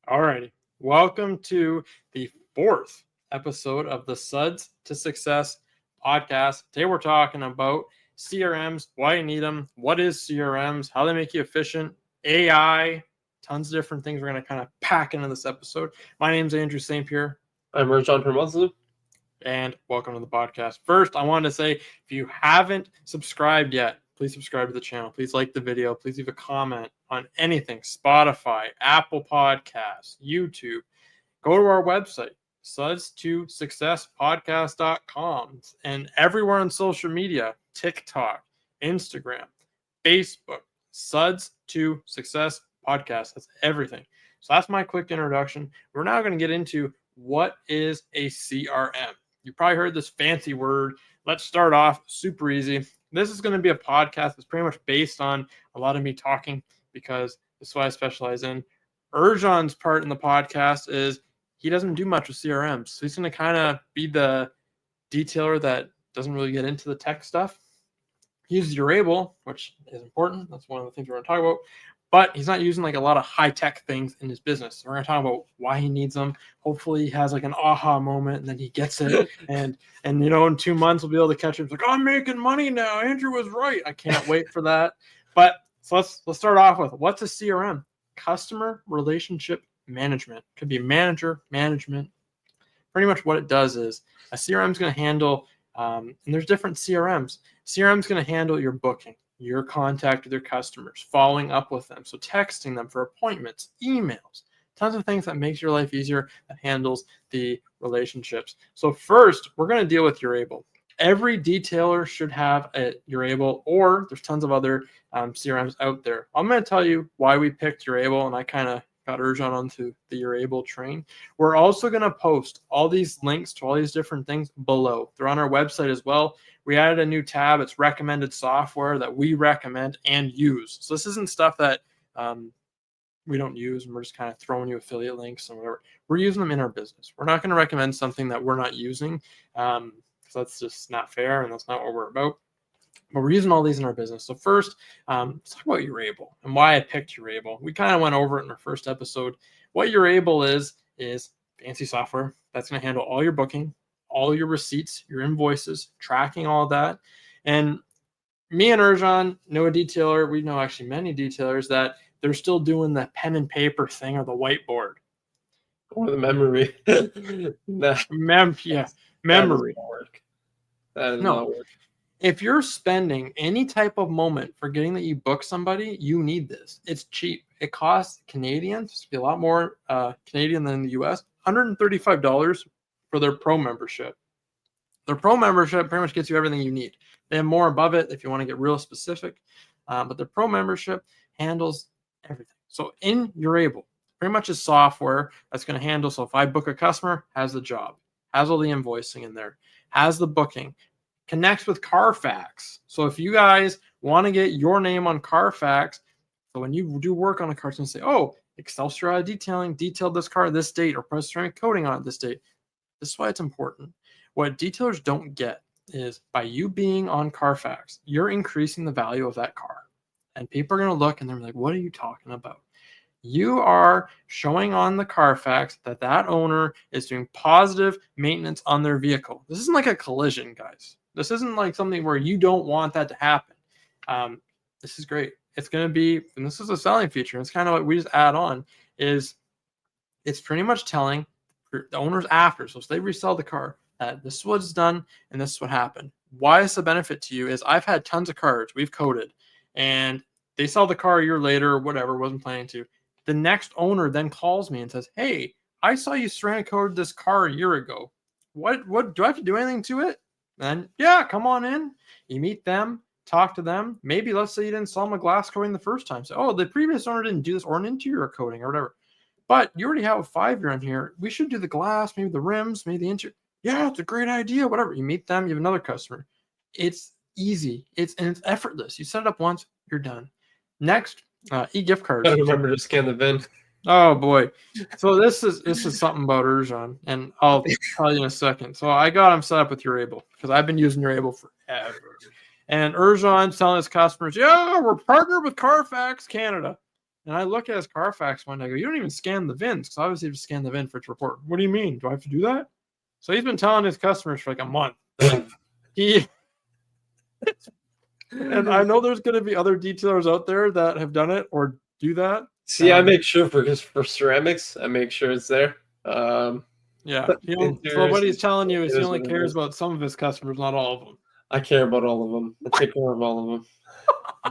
Alrighty. Welcome to the fourth episode of the Suds to Success podcast. Today we're talking about CRMs, why you need them, what is CRMs, how they make you efficient, AI, tons of different things we're going to kind of pack into this episode. My name's Andrew St. Pierre. I'm Rajan Permazlu. And welcome to the podcast. First, I wanted to say, if you haven't subscribed yet, please subscribe to the channel. Please like the video. Please leave a comment on anything. Spotify, Apple Podcasts, YouTube. Go to our website, suds2successpodcast.com, and everywhere on social media, TikTok, Instagram, Facebook, Suds2Success Podcast. That's everything. So that's my quick introduction. We're now going to get into what is a CRM. You probably heard this fancy word. Let's start off super easy. This is going to be a podcast that's pretty much based on a lot of me talking because this is what I specialize in. Urjan's part in the podcast is he doesn't do much with CRMs. So he's going to kind of be the detailer that doesn't really get into the tech stuff. He uses Urable, which is important. That's one of the things we're going to talk about. But he's not using like a lot of high-tech things in his business. We're going to talk about why he needs them. Hopefully he has like an aha moment and then he gets it. and you know, in 2 months we'll be able to catch him. It's like, I'm making money now. Andrew was right. I can't wait for that. But so let's start off with what's a CRM? Customer Relationship Management. Could be manager, management. Pretty much what it does is a CRM is going to handle, and there's different CRMs. CRM is going to handle your booking, your contact with your customers, following up with them. So texting them for appointments, emails, tons of things that makes your life easier, that handles the relationships. So first, we're going to deal with Urable. Every detailer should have a Urable, or there's tons of other CRMs out there. I'm going to tell you why we picked Urable, and I kind of got Urjan onto the Urable train. We're also going to post all these links to all these different things below. They're on our website as well. We added a new tab. It's recommended software that we recommend and use. So this isn't stuff that we don't use, and we're just kind of throwing you affiliate links and whatever. We're using them in our business. We're not going to recommend something that we're not using. So that's just not fair, and that's not what we're about. But we're using all these in our business. So first, let's talk about Urable and why I picked Urable. We kind of went over it in our first episode. What Urable is fancy software that's going to handle all your booking, all your receipts, your invoices, tracking all that. And me and Urjan know a detailer. We know actually many detailers that they're still doing the pen and paper thing or the whiteboard. Or the memory. Memory. That does not work. If you're spending any type of moment forgetting that you book somebody, you need this. It's cheap. It costs Canadians, to be a lot more Canadian than the US, $135 for their pro membership. Their pro membership pretty much gets you everything you need. They have more above it if you want to get real specific, but the pro membership handles everything. So in Urable, pretty much is software that's going to handle. So if I book a customer, has the job, has all the invoicing in there, has the booking, connects with Carfax. So if you guys want to get your name on Carfax, so when you do work on a car, it's going to say, oh, SintraAI Detailing detailed this car this date, or put ceramic coating on it this date. This is why it's important. What detailers don't get is by you being on Carfax, you're increasing the value of that car. And people are going to look and they're like, what are you talking about? You are showing on the Carfax that that owner is doing positive maintenance on their vehicle. This isn't like a collision, guys. This isn't like something where you don't want that to happen. This is great. It's going to be, and this is a selling feature. It's kind of like we just add on, is it's pretty much telling the owners after. So if they resell the car, that this is what's done and this is what happened. Why is the benefit to you is I've had tons of cars we've coded and they sell the car a year later or whatever, wasn't planning to. The next owner then calls me and says, hey, I saw you ceramic coated this car a year ago. What do I have to do anything to it? And yeah, come on in. You meet them, talk to them. Maybe let's say you didn't sell them a glass coating the first time. So, oh, the previous owner didn't do this, or an interior coating or whatever. But you already have a 5-year in here. We should do the glass, maybe the rims, maybe the interior. Yeah, it's a great idea. Whatever. You meet them, you have another customer. It's easy. It's effortless. You set it up once, you're done. Next, e-gift cards. I remember to scan the VIN. Oh boy. So this is something about Urjan, and I'll tell you in a second. So I got him set up with Urable because I've been using Urable forever. And Urjan's telling his customers, yeah, we're partnered with Carfax Canada. And I look at his Carfax one. I go, you don't even scan the VINs because obviously you have to scan the VIN for its report. What do you mean? Do I have to do that? So he's been telling his customers for like a month. He and I know there's going to be other detailers out there that have done it or do that. See, I make sure for ceramics, I make sure it's there. Yeah. So what he's telling you is he only cares about some of his customers, not all of them. I care about all of them. I take care of all of them.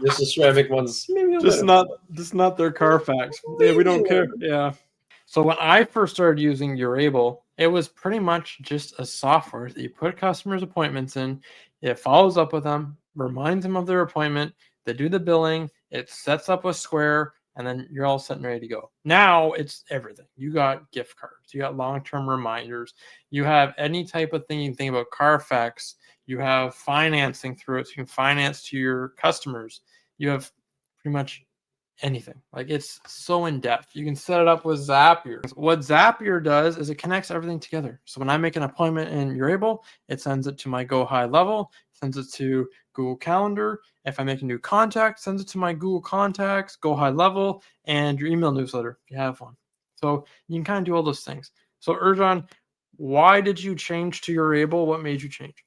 Just the ceramic ones, maybe just not their Carfax. Yeah, we don't care. Yeah. So when I first started using Urable, it was pretty much just a software that you put customers' appointments in. It follows up with them, reminds them of their appointment. They do the billing. It sets up with Square, and then you're all set and ready to go. Now it's everything. You got gift cards. You got long-term reminders. You have any type of thing you can think about Carfax. You have financing through it, so you can finance to your customers. You have pretty much anything. Like, it's so in depth. You can set it up with Zapier. What Zapier does is it connects everything together. So when I make an appointment in Urable, it sends it to my GoHighLevel, sends it to Google Calendar. If I make a new contact, sends it to my Google Contacts, GoHighLevel, and your email newsletter if you have one. So you can kind of do all those things. So Urjan, why did you change to Urable? What made you change?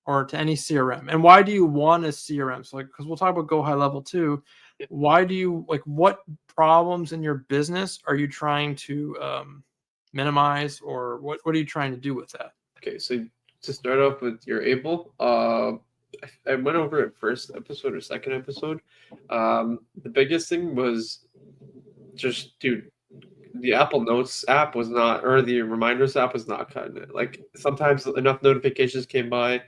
Or to any CRM? And why do you want a CRM? So, like, because we'll talk about GoHighLevel too. Why do you what problems in your business are you trying to minimize, or what are you trying to do with that? Okay, so to start off with Urable, I went over it first episode or second episode. The biggest thing was just, dude, the Apple Notes app was not, or the Reminders app was not cutting it. Like, sometimes enough notifications came by,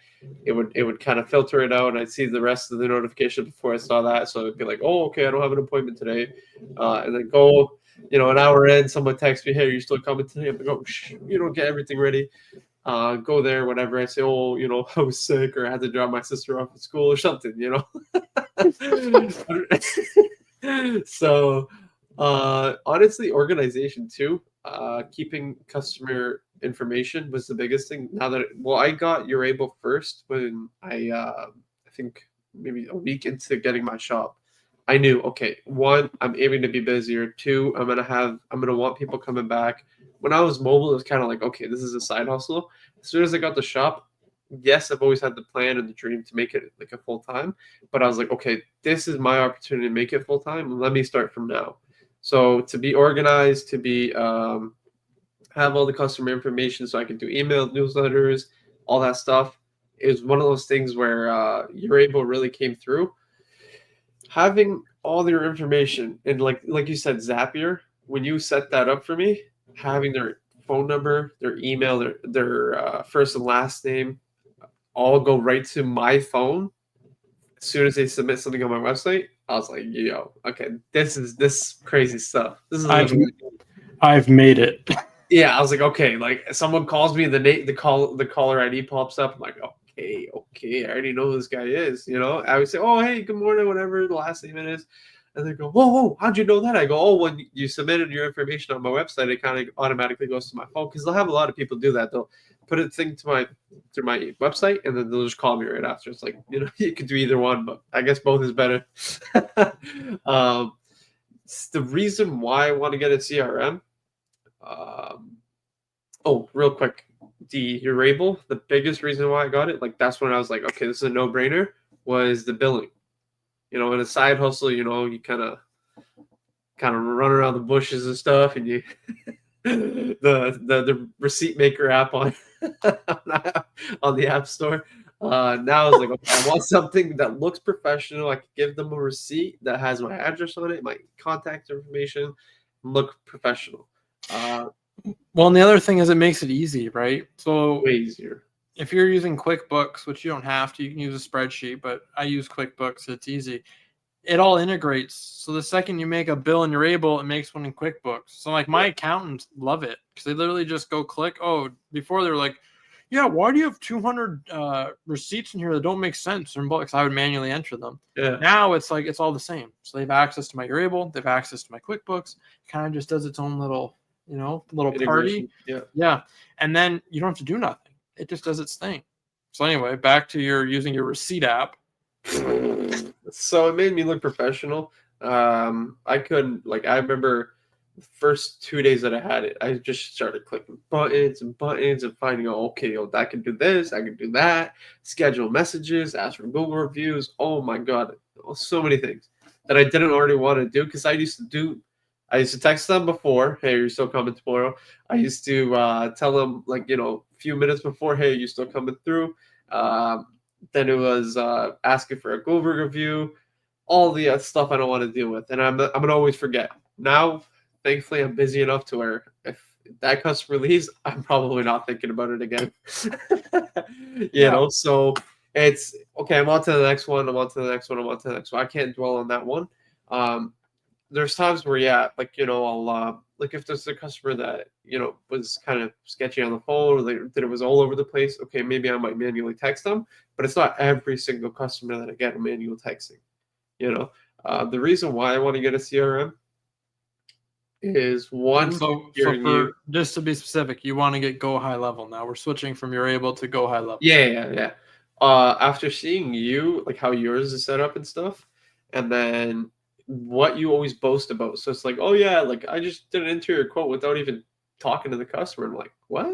it would kind of filter it out, and I'd see the rest of the notification before I saw that. So it'd be like, oh, okay, I don't have an appointment today, and then go, an hour in, someone texts me, hey, are you still coming today? I'm like, oh, you don't get everything ready. Go there, whatever. I say, oh, I was sick, or I had to drop my sister off at school or something, So. Honestly, organization too. Keeping customer information was the biggest thing. Now that I got Urable first when I think maybe a week into getting my shop. I knew, okay, one, I'm aiming to be busier. Two, I'm gonna want people coming back. When I was mobile, it was kind of like, okay, this is a side hustle. As soon as I got the shop, yes, I've always had the plan and the dream to make it like a full time. But I was like, okay, this is my opportunity to make it full time. Let me start from now. So to be organized, to be have all the customer information, so I can do email newsletters, all that stuff, is one of those things where Urable really came through. Having all your information, and like you said, Zapier, when you set that up for me, having their phone number, their email, their first and last name, all go right to my phone. As soon as they submit something on my website, I was like, yo, okay, this is crazy stuff. This is I've made it. Yeah, I was like, okay, like someone calls me, the caller ID pops up. I'm like, okay, I already know who this guy is. I would say, oh, hey, good morning, whatever the last name it is. And they go, whoa, how'd you know that? I go, oh, when you submitted your information on my website, it kind of automatically goes to my phone, because they'll have a lot of people do that. They'll put a thing through my website, and then they'll just call me right after. It's like, you could do either one, but I guess both is better. The reason why I want to get a CRM. Real quick, the Urable, the biggest reason why I got it, like, that's when I was like, okay, this is a no-brainer, was the billing. In a side hustle, you kind of run around the bushes and stuff, and you the receipt maker app on the App Store. Now I was like, okay, I want something that looks professional. I can give them a receipt that has my address on it, my contact information, look professional. Well, and the other thing is it makes it easy, right? So way easier. If you're using QuickBooks, which you don't have to, you can use a spreadsheet, but I use QuickBooks. It's easy. It all integrates. So the second you make a bill in Urable, it makes one in QuickBooks. So like my accountants love it, because they literally just go click. Oh, before they're like, yeah, why do you have 200 receipts in here that don't make sense? Because I would manually enter them. Yeah. Now it's like it's all the same. So they have access to my Urable. They have access to my QuickBooks. It kind of just does its own little, little party. Yeah. And then you don't have to do nothing. It just does its thing. So anyway, back to using your receipt app. So it made me look professional. I couldn't, like, I remember the first 2 days that I had it, I just started clicking buttons and finding out, okay, yo, I can do this, I can do that, schedule messages, ask for Google reviews. Oh my God, so many things that I didn't already want to do because I used to text them before, hey, you're still coming tomorrow. I used to tell them, like, a few minutes before, hey, you still coming through. Um, then it was asking for a Google review, all the stuff I don't want to deal with, and I'm gonna always forget. Now, thankfully, I'm busy enough to where if that customer leaves, I'm probably not thinking about it again. Yeah. So it's okay. I'm on to the next one. I'm on to the next one. I'm on to the next one. I can't dwell on that one. Um, there's times where, yeah, like, I'll like, if there's a customer that was kind of sketchy on the phone, or that it was all over the place. Okay, maybe I might manually text them, but it's not every single customer that I get a manual texting. You know, the reason why I want to get a CRM is one, So hearing you. for just to be specific, you want to get GoHighLevel now. We're switching from Urable to GoHighLevel. Yeah. After seeing you, like how yours is set up and stuff, and then what you always boast about. So it's like, oh yeah, like I just did an interior quote without even talking to the customer. I'm like, what?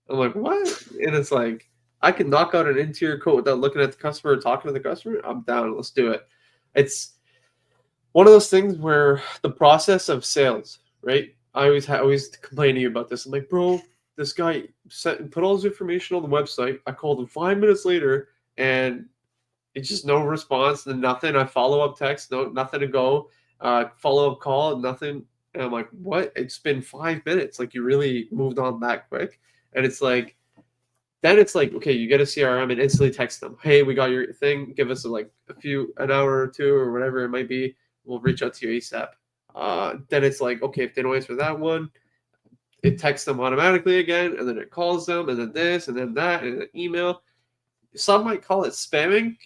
I'm like, what? And it's like, I can knock out an interior quote without looking at the customer or talking to the customer. I'm down. Let's do it. It's one of those things where the process of sales, right? I always complain to you about this. I'm like, bro, this guy put all his information on the website. I called him 5 minutes later, and it's just no response and nothing. I follow up text, no nothing to go. Follow up call, nothing. And I'm like, what? It's been 5 minutes. Like, you really moved on that quick. And it's like, then it's like, okay, you get a CRM and instantly text them, hey, we got your thing. Give us an hour or two or whatever it might be. We'll reach out to you ASAP. Then it's like, okay, if they don't answer that one, it texts them automatically again, and then it calls them, and then this, and then that, and an email. Some might call it spamming.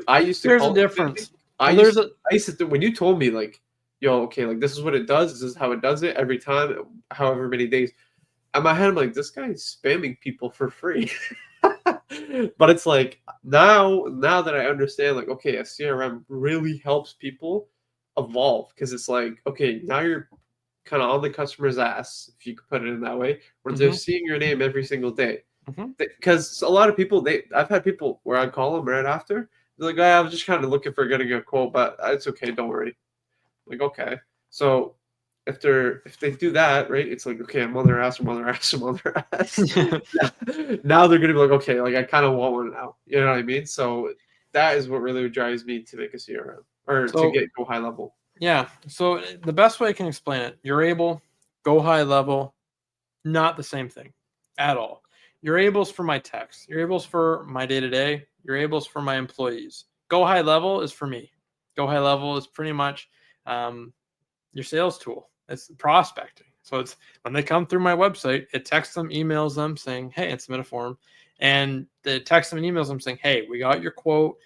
I used to There's a call it spamming. difference. Well, there's a I used to when you told me, like, yo, okay, like, this is what it does. This is how it does it every time, however many days. In my head, I'm like, this guy is spamming people for free. But it's like, now that I understand, like, okay, a CRM really helps people evolve, because it's like, okay, now you're kind of on the customer's ass, if you could put it in that way, where they're Mhm, seeing your name every single day. mhm. Because a lot of people, I've had people where I call them right after, they're like, I was just kind of looking for getting a quote, but it's okay, don't worry. Like, okay. So if they do that, right, it's like, okay, I'm on their ass, I'm on their ass, I'm on their ass. Now they're gonna be like, okay, like, I kind of want one now. You know what I mean? So that is what really drives me to make a CRM, or to So go high level. yeah, so the best way I can explain it, Urable, GoHighLevel, not the same thing at all. Urable's for my text. Urable's for my day to day. Urable's for my employees. GoHighLevel is for me. GoHighLevel is pretty much um, your sales tool. It's prospecting. So it's when they come through my website, it texts them, emails them saying, hey, and submit a form. And it texts them and emails them saying, hey, we got your quote.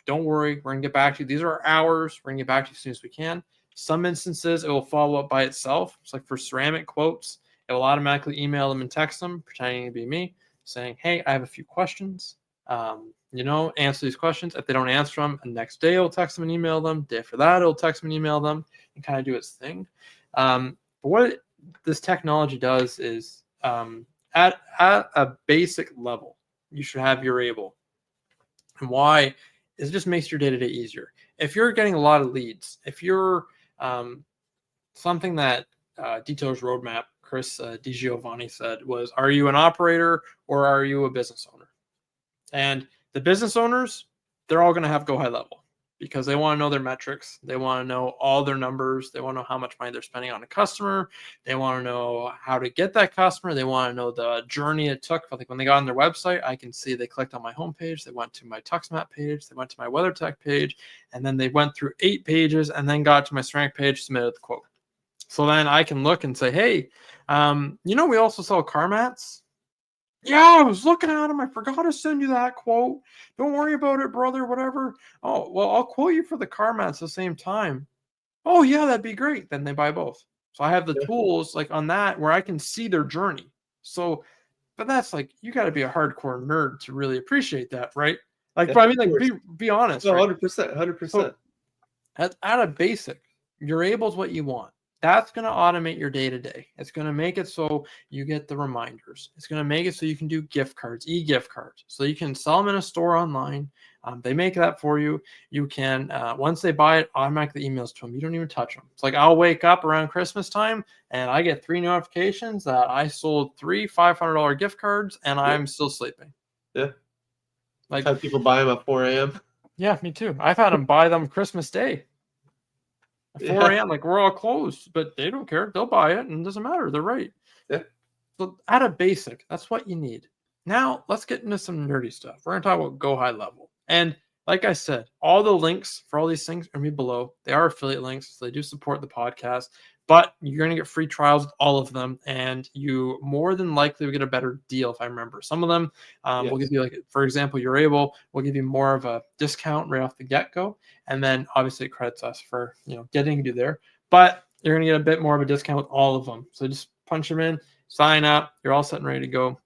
Don't worry, we're gonna get back to you. These are our hours. We're gonna get back to you as soon as we can. Some instances, it will follow up by itself. It's like for ceramic quotes, it will automatically email them and text them, pretending to be me, saying, "Hey, I have a few questions. Answer these questions." If they don't answer them, the next day it'll text them and email them. Day after that, it'll text them and email them, and kind of do its thing. But what this technology does is, at a basic level, you should have your able. And why is it just makes your day to day easier. If you're getting a lot of leads, if you're something that Details Roadmap, Chris DiGiovanni said was, are you an operator or are you a business owner? And the business owners, they're all going to have GoHighLevel because they want to know their metrics. They want to know all their numbers. They want to know how much money they're spending on a customer. They want to know how to get that customer. They want to know the journey it took. Like when they got on their website, I can see they clicked on my homepage. They went to my TuxMap page. They went to my WeatherTech page. And then they went through 8 pages and then got to my Ceramic page, submitted the quote. So then I can look and say, hey, we also sell car mats. Yeah, I was looking at them. I forgot to send you that quote. Don't worry about it, brother, whatever. Oh, well, I'll quote you for the car mats at the same time. Oh, yeah, that'd be great. Then they buy both. So I have the Yeah, tools like on that where I can see their journey. So, but that's like, you got to be a hardcore nerd to really appreciate that, right? Like, yeah, but I of mean, like, course. be honest, No, right? 100%, So 100%. At a basic, Urable is what you want. That's going to automate your day to day. It's going to make it so you get the reminders. It's going to make it so you can do gift cards, e-gift cards, so you can sell them in a store online. They make that for you. You can, once they buy it, automatically emails to them. You don't even touch them. It's like I'll wake up around Christmas time and I get 3 notifications that I sold 3 $500 gift cards and I'm still sleeping. Yeah. Like, I've had people buy them at 4 a.m. Yeah, me too. I've had them buy them Christmas Day. At 4 a.m., like we're all closed, but they don't care. They'll buy it and it doesn't matter. They're right. Yeah. So at a basic, that's what you need. Now let's get into some nerdy stuff. We're going to talk about GoHighLevel. And like I said, all the links for all these things are me below. They are affiliate links, so they do support the podcast. But you're going to get free trials with all of them, and you more than likely will get a better deal if I remember. Some of them will give you, like, for example, Urable will give you more of a discount right off the get-go, and then obviously it credits us for getting you there. But you're going to get a bit more of a discount with all of them. So just punch them in, sign up. You're all set and ready to go.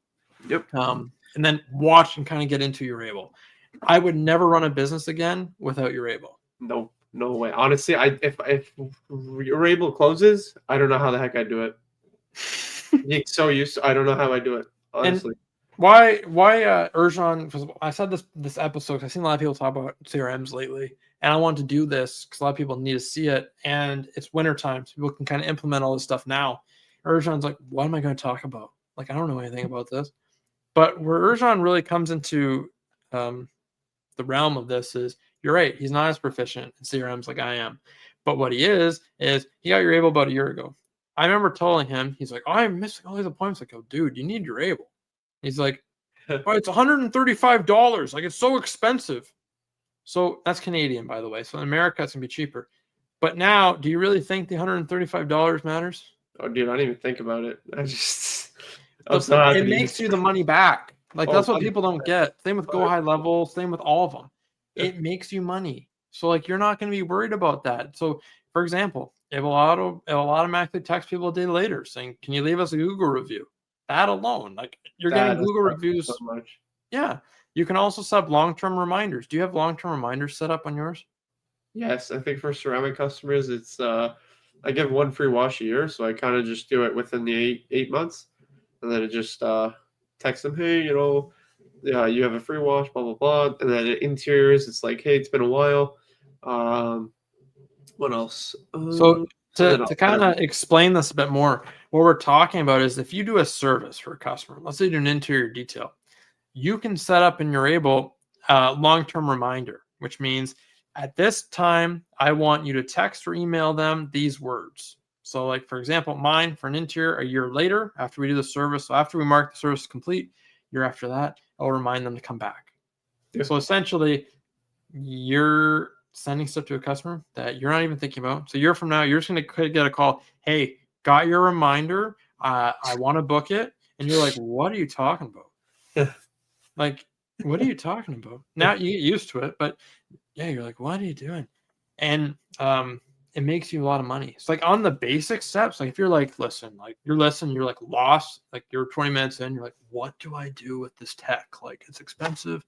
Yep. And then watch and kind of get into Urable. I would never run a business again without Urable. No way. Honestly, if Urable closes, I don't know how the heck I do it. You're so used to, I don't know how I do it. Honestly. And why Urjan? Because I said this episode, because I've seen a lot of people talk about CRMs lately, and I want to do this because a lot of people need to see it, and it's wintertime, so people can kind of implement all this stuff now. Urjan's like, what am I going to talk about? Like, I don't know anything about this. But where Urjan really comes into the realm of this is, you're right, he's not as proficient in CRMs like I am. But what he is he got Urable about a year ago. I remember telling him, he's like, oh, I'm missing all these appointments. I go, dude, you need Urable. He's like, oh, it's $135. Like, it's so expensive. So that's Canadian, by the way. So in America, it's going to be cheaper. But now, do you really think the $135 matters? Oh, dude, I don't even think about it. It makes you the money back. Like, that's what people don't get. Same with GoHighLevel. Same with all of them. Yeah. It makes you money. So, like, you're not going to be worried about that. So, for example, it will automatically text people a day later saying, can you leave us a Google review? That alone, like, you're getting Google reviews. So much. Yeah. You can also set up long-term reminders. Do you have long-term reminders set up on yours? Yes. I think for ceramic customers, it's I give 1 free wash a year. So I kind of just do it within the eight months. And then it just text them, hey, yeah, you have a free wash, blah, blah, blah. And then interiors, it's like, hey, it's been a while. What else? So to kind of explain this a bit more, what we're talking about is if you do a service for a customer, let's say you do an interior detail, you can set up in Urable long-term reminder, which means at this time, I want you to text or email them these words. So, like, for example, mine for an interior a year later, after we do the service, so after we mark the service complete, year after that, I'll remind them to come back. Yeah. So essentially, you're sending stuff to a customer that you're not even thinking about. So a year from now, you're just going to get a call. Hey, got your reminder. I want to book it. And you're like, what are you talking about? Yeah. Like, what are you talking about? Now you get used to it, but yeah, you're like, what are you doing? And it makes you a lot of money. It's like on the basic steps. Like if you're like, listen, like you're like lost, like you're 20 minutes in, you're like, what do I do with this tech? Like it's expensive.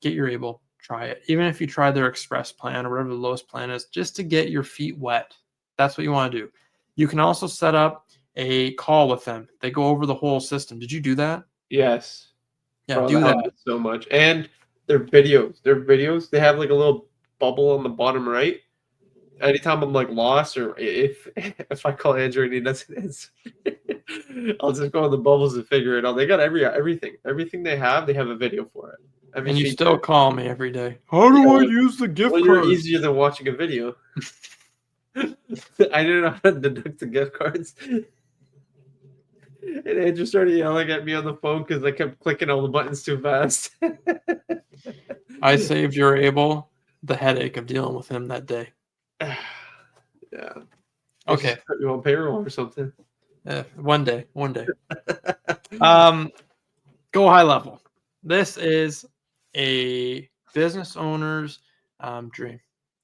Get Urable, try it. Even if you try their express plan or whatever the lowest plan is, just to get your feet wet. That's what you want to do. You can also set up a call with them. They go over the whole system. Did you do that? Yes. Yeah, do that so much. And their videos, they have like a little bubble on the bottom right. Anytime I'm like lost, or if I call Andrew and he doesn't answer, I'll just go in the bubbles and figure it out. They got everything they have a video for it. And you still call me every day. How do I use the gift card? You're easier than watching a video. I didn't know how to deduct the gift cards. And Andrew started yelling at me on the phone because I kept clicking all the buttons too fast. I saved Urable the headache of dealing with him that day. Yeah. Okay. Put you on payroll or something. One day. GoHighLevel. This is a business owner's dream.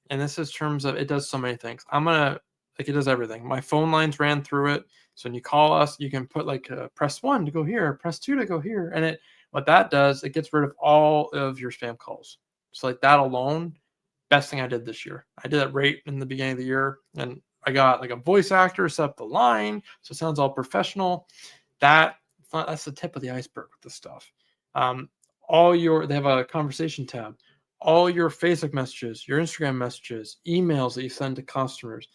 And this is terms of, it does so many things. It does everything. My phone lines ran through it. So when you call us, you can put like press 1 to go here, press 2 to go here. And what that does, it gets rid of all of your spam calls. So like that alone best thing I did this year. I did it right in the beginning of the year, and I got like a voice actor set up the line, so it sounds all professional. That's the tip of the iceberg with this stuff. They have a conversation tab. All your Facebook messages, your Instagram messages, emails that you send to customers,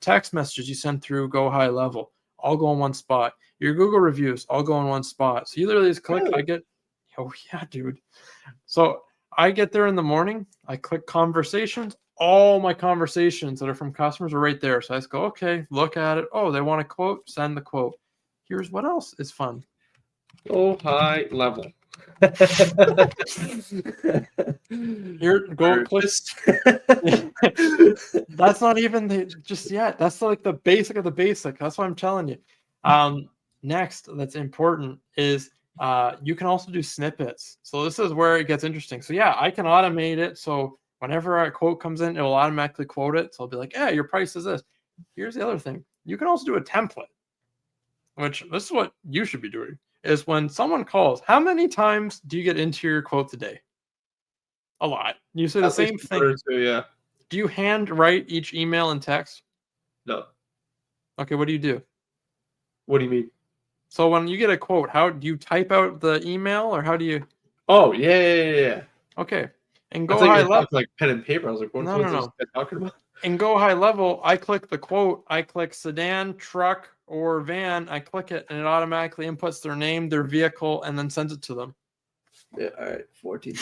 text messages you send through GoHighLevel, all go in one spot. Your Google reviews all go in one spot. So you literally just click. Really? Oh yeah, dude. So I get there in the morning. I click conversations. All my conversations that are from customers are right there. So I just go, okay, look at it. Oh, they want a quote. Send the quote. Here's what else is fun. GoHighLevel. Here, go click. That's not even just yet. That's like the basic of the basic. That's what I'm telling you. Next, that's important is you can also do snippets. So this is where it gets interesting. So yeah, I can automate it. So whenever a quote comes in, it will automatically quote it. So I'll be like, hey, your price is this. Here's the other thing. You can also do a template, which this is what you should be doing, is when someone calls, how many times do you get into your quote today? A lot. You say the same thing. Yeah. Do you hand write each email and text? No. Okay, what do you do? What do you mean? So when you get a quote, how do you type out the email, or how do you? Oh, yeah. Okay, and I Go thought you High were Level. talking like pen and paper. I was like, what No. this guy talking about? In Go High Level, I click the quote. I click sedan, truck, or van. I click it, and it automatically inputs their name, their vehicle, and then sends it to them. Yeah, all right. 14.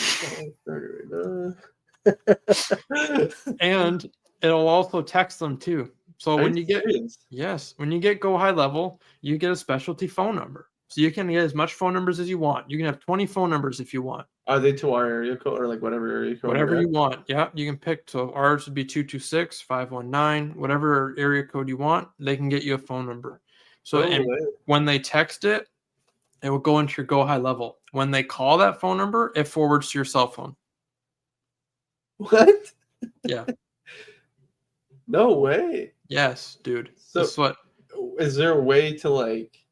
And it'll also text them too. So Are when you you get serious? when you get Go High Level, you get a specialty phone number. So you can get as much phone numbers as you want. You can have 20 phone numbers if you want. Are they to our area code or like whatever area code? Whatever you're you at? want. Yeah, you can pick. So ours would be 226 519, whatever area code you want. They can get you a phone number. So No and way. when they text it, it will go into your Go High Level. When they call that phone number, it forwards to your cell phone. What? Yeah. No way. Yes, dude. So This is what. is there a way to like?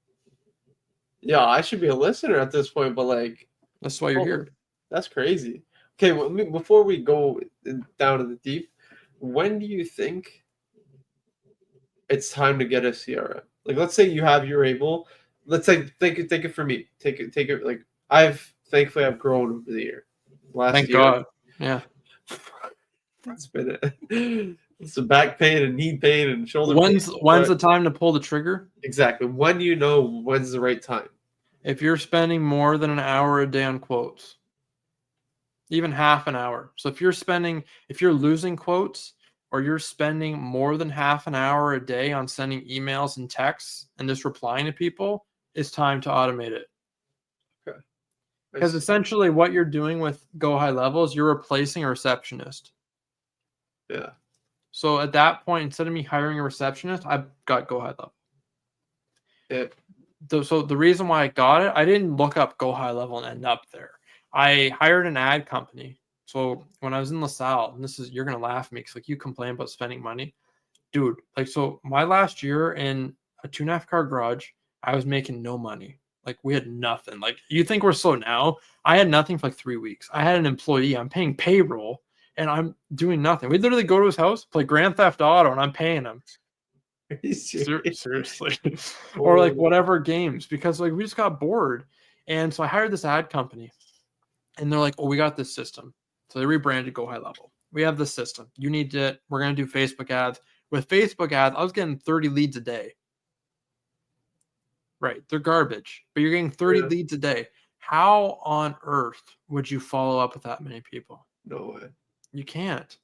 Yeah, I should be a listener at this point, but like, That's why you're here. that's crazy. Okay, well, before we go down to the deep, when do you think it's time to get a CRM? Like, let's say you have Urable. Let's say take it for me. Take it. Like, thankfully I've grown over the year. Last Thank year, God. Yeah. it's been it's a back pain and knee pain and shoulder pain. When's the time to pull the trigger? Exactly. When do you know when's the right time? If you're spending more than an hour a day on quotes, even half an hour. So if you're losing quotes, or you're spending more than half an hour a day on sending emails and texts and just replying to people, it's time to automate it. Okay. Because essentially what you're doing with Go High Level is you're replacing a receptionist. Yeah. So at that point, instead of me hiring a receptionist, I've got Go High Level. So the reason why I got it, I didn't look up Go High Level and end up there. I hired an ad company. So when I was in LaSalle, and you're gonna laugh at me because like you complain about spending money, dude. Like so, my last year in a 2.5 car garage, I was making no money. Like we had nothing. Like you think we're slow now? I had nothing for like 3 weeks. I had an employee. I'm paying payroll, and I'm doing nothing. We literally go to his house, play Grand Theft Auto, and I'm paying him. Are you serious? Seriously. Or like whatever games, because like we just got bored. And so I hired this ad company, and they're like, oh, we got this system. So they rebranded Go High Level. We have this system. You need it. We're going to do Facebook ads. With Facebook ads, I was getting 30 leads a day. Right. They're garbage, but you're getting 30 leads a day. How on earth would you follow up with that many people? No way. You can't.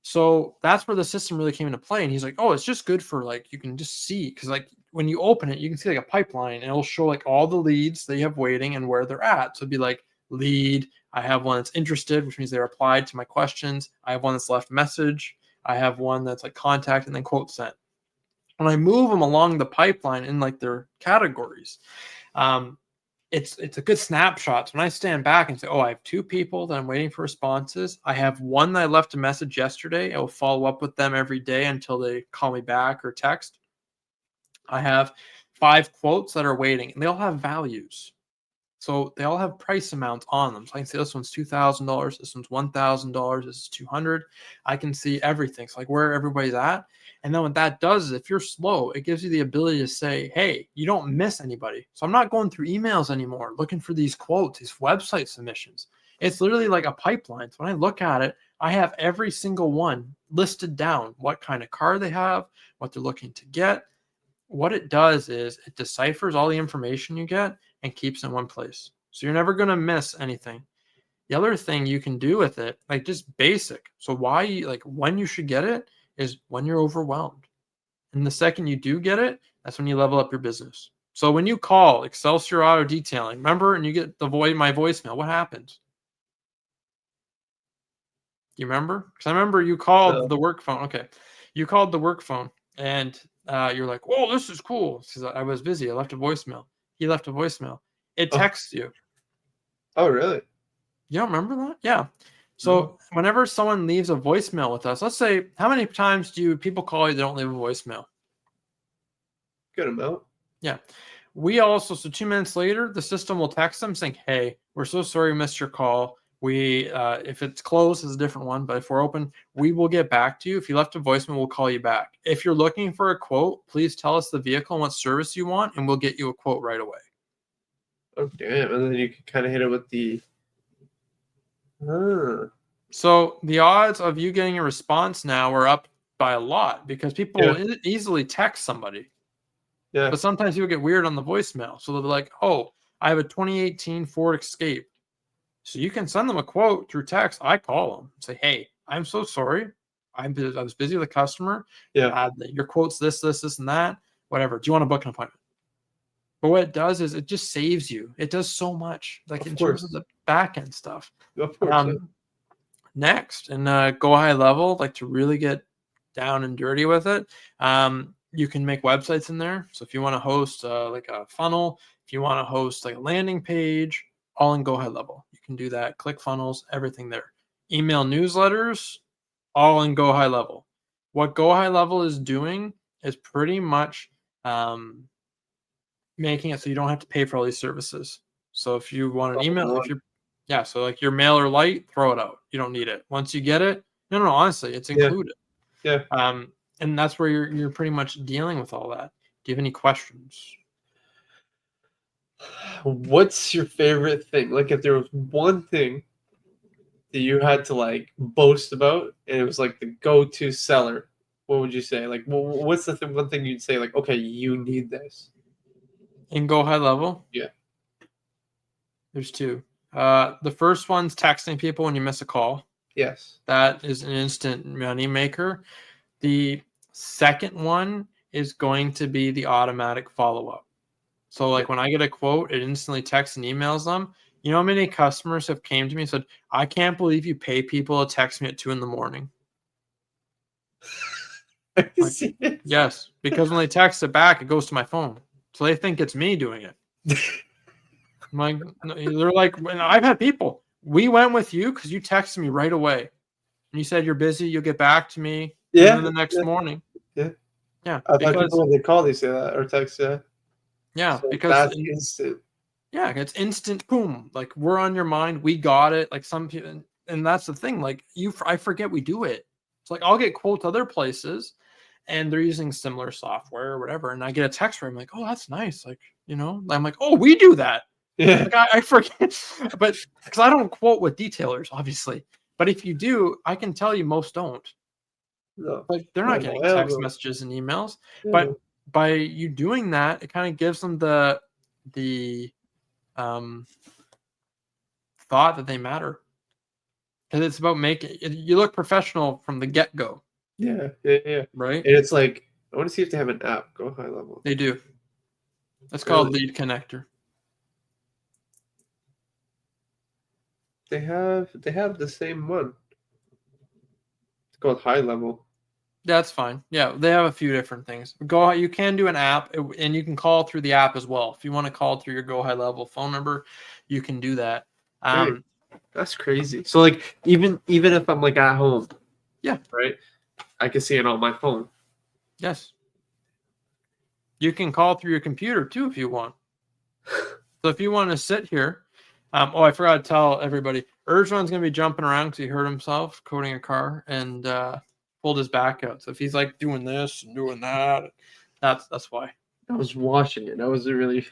So that's where the system really came into play. And he's like, oh, it's just good for like, you can just see. Because like when you open it, you can see like a pipeline, and it'll show like all the leads that you have waiting and where they're at. So it'd be like lead. I have one that's interested, which means they replied to my questions. I have one that's left message. I have one that's like contact and then quote sent. When I move them along the pipeline in like their categories, it's a good snapshot. So when I stand back and say, oh, I have 2 people that I'm waiting for responses. I have one that I left a message yesterday. I will follow up with them every day until they call me back or text. I have 5 quotes that are waiting, and they all have values. So they all have price amounts on them. So I can say this one's $2,000, this one's $1,000, this is $200. I can see everything. So like where everybody's at. And then what that does is if you're slow, it gives you the ability to say, hey, you don't miss anybody. So I'm not going through emails anymore, looking for these quotes, these website submissions. It's literally like a pipeline. So when I look at it, I have every single one listed down, what kind of car they have, what they're looking to get. What it does is it deciphers all the information you get and keeps it in one place. So you're never going to miss anything. The other thing you can do with it, like just basic. So like when you should get it is when you're overwhelmed. And the second you do get it, that's when you level up your business. So when you call Excelsior Auto Detailing, remember, and you get my voicemail, what happens? Do you remember? Because I remember you called the work phone. Okay. You called the work phone and you're like, "Whoa, this is cool." Because I was busy. I left a voicemail. He left a voicemail. It texts you. Oh, really? You don't remember that? Yeah. So whenever someone leaves a voicemail with us, let's say, how many times do people call you, they don't leave a voicemail? Good amount. Yeah. We also, so 2 minutes later, the system will text them saying, hey, we're so sorry we missed your call. We, if it's closed, it's a different one, but if we're open, we will get back to you. If you left a voicemail, we'll call you back. If you're looking for a quote, please tell us the vehicle and what service you want, and we'll get you a quote right away. Oh, damn. And then you can kind of hit it with the... So the odds of you getting a response now are up by a lot because people easily text somebody. Yeah. But sometimes people get weird on the voicemail. So they'll be like, oh, I have a 2018 Ford Escape. So you can send them a quote through text. I call them, say, hey, I'm so sorry. I was busy with a customer. Yeah. Your quote's this, and that, whatever. Do you want to book an appointment? But what it does is it just saves you. It does so much, like in terms of the back end stuff. Of course. Next, and GoHighLevel, like to really get down and dirty with it. You can make websites in there. So if you want to host like a funnel, if you want to host like a landing page, all in GoHighLevel. You can do that. ClickFunnels, everything there. Email newsletters, all in GoHighLevel. What GoHighLevel is doing is pretty much making it so you don't have to pay for all these services. So if you want an email, so like your Mailer Lite, throw it out. You don't need it. Once you get it, no, honestly, it's included. Yeah. And that's where you're pretty much dealing with all that. Do you have any questions? What's your favorite thing? Like if there was one thing that you had to like boast about and it was like the go-to seller, what would you say? Like what's the one thing you'd say like, okay, you need this? In GoHighLevel? Yeah. There's two. The first one's texting people when you miss a call. Yes. That is an instant money maker. The second one is going to be the automatic follow-up. So like when I get a quote, it instantly texts and emails them. You know how many customers have came to me and said, I can't believe you pay people to text me at 2 a.m. Like, yes, because when they text it back, it goes to my phone. So they think it's me doing it. They're like, when I've had people, we went with you because you texted me right away. And you said you're busy, you'll get back to me the next morning. Yeah. I've had people when they call, they say that or text, Yeah, so because that's instant. Yeah, it's instant. Boom! Like we're on your mind. We got it. Like some people, and that's the thing. Like I forget we do it. It's like I'll get quotes other places, and they're using similar software or whatever, and I get a text from them like, "Oh, that's nice." Like I'm like, "Oh, we do that." Yeah. Like I forget, but because I don't quote with detailers, obviously. But if you do, I can tell you most don't. No. Like they're not getting text messages and emails, but by you doing that, it kind of gives them the thought that they matter, because it's about making you look professional from the get-go. Yeah. Right. And it's like I want to see if they have an app. GoHighLevel. They do. That's called Lead Connector. They have the same one. It's called HighLevel. That's fine. Yeah, they have a few different things. You can do an app, and you can call through the app as well. If you want to call through your GoHighLevel phone number, you can do that. That's crazy. So like even if I'm like at home, yeah, right, I can see it on my phone. Yes. You can call through your computer too if you want. So if you want to sit here, I forgot to tell everybody, Urjan's going to be jumping around because he hurt himself coding a car and pulled his back out. So if he's like doing this and doing that, that's why. I was washing it. I wasn't really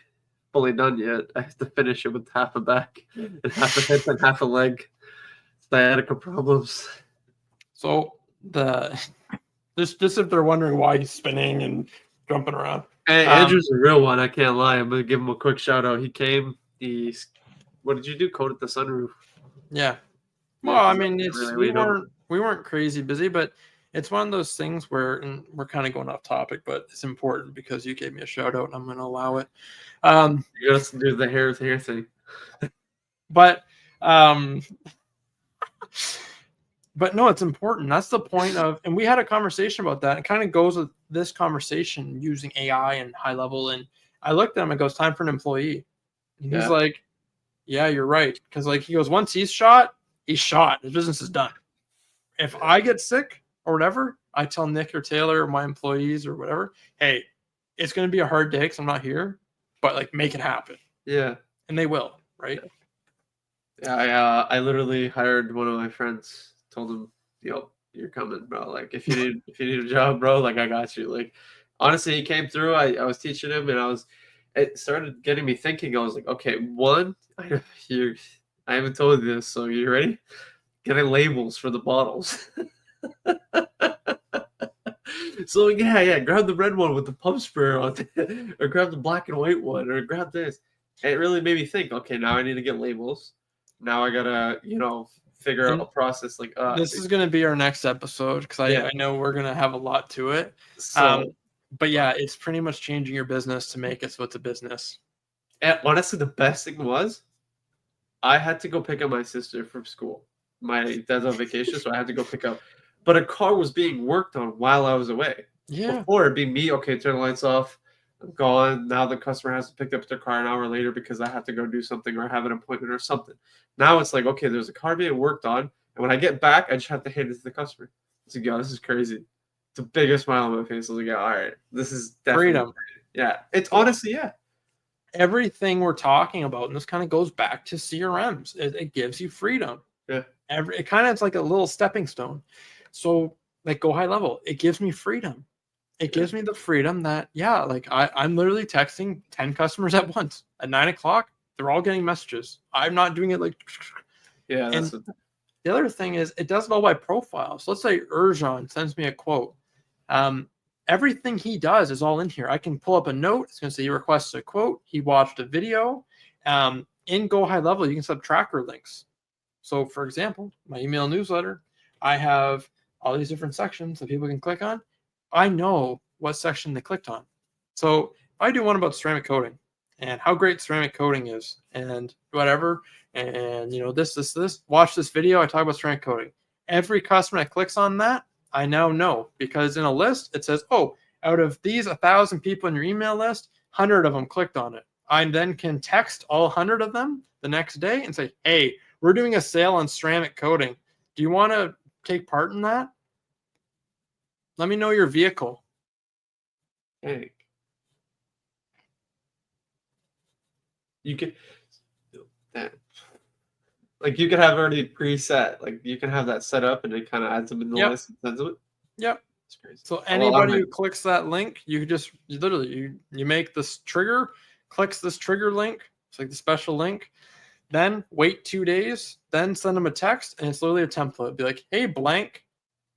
fully done yet. I have to finish it with half a back and half a hip and half a leg. Sciatica problems. So just if they're wondering why he's spinning and jumping around. Hey, Andrew's a real one. I can't lie. I'm gonna give him a quick shout out. He came. What did you do? Coded the sunroof. Yeah. Yeah, Well, I mean, really we weren't crazy busy, but it's one of those things where, and we're kind of going off topic, but it's important because you gave me a shout out and I'm going to allow it. You got to do the hair thing. But no, it's important. That's the point of, and we had a conversation about that. It kind of goes with this conversation using AI and high level. And I looked at him and goes, time for an employee. And he's like, yeah, you're right. Because like he goes, once he's shot. His business is done. If I get sick or whatever, I tell Nick or Taylor or my employees or whatever, hey, it's going to be a hard day because I'm not here, but like make it happen. Yeah. And they will, right? Yeah, I literally hired one of my friends, told him, yo, you're coming, bro. Like if you need a job, bro, like I got you. Like honestly, he came through. I was teaching him and it started getting me thinking. I was like, okay, one, I haven't told you this, so you ready? Getting labels for the bottles. So yeah, grab the red one with the pump sprayer on it, or grab the black and white one, or grab this. And it really made me think, okay, now I need to get labels. Now I gotta, figure out a process like this is gonna be our next episode because I know we're gonna have a lot to it. So but yeah, it's pretty much changing your business to make it so it's a business. And honestly, the best thing was I had to go pick up my sister from school. My dad's on vacation, so I had to go pick up. But a car was being worked on while I was away. Yeah. Before it'd be me, okay, turn the lights off, I'm gone. Now the customer has to pick up their car an hour later because I have to go do something or have an appointment or something. Now it's like, okay, there's a car being worked on, and when I get back, I just have to hand it to the customer. It's like, yo, this is crazy. It's the biggest smile on my face. I was like, yeah, all right, this is definitely freedom. Yeah, it's honestly, yeah. Everything we're talking about, and this kind of goes back to CRMs. It gives you freedom. Yeah. It kind of is like a little stepping stone. So like GoHighLevel, it gives me freedom. It gives me the freedom that, like I'm literally texting 10 customers at once at 9 o'clock. They're all getting messages. I'm not doing it like. Yeah. And the other thing is it does it all by profile. So let's say Urjan sends me a quote. Everything he does is all in here. I can pull up a note. It's going to say he requests a quote. He watched a video. In GoHighLevel, you can set up tracker links. So for example, my email newsletter, I have all these different sections that people can click on. I know what section they clicked on. So if I do one about ceramic coating and how great ceramic coating is and whatever, and this, watch this video, I talk about ceramic coating. Every customer that clicks on that, I now know because in a list, it says, oh, out of these 1,000 people in your email list, 100 of them clicked on it. I then can text all 100 of them the next day and say, hey, we're doing a sale on ceramic coating. Do you want to take part in that? Let me know your vehicle. Hey. You can, like, you can have already preset. Like, you can have that set up, and it kind of adds them in the list and sends them. Yep. It's crazy. So anybody who clicks that link, you just literally you make this trigger, clicks this trigger link. It's like the special link. Then wait 2 days. Then send them a text, and it's literally a template. Be like, hey, blank.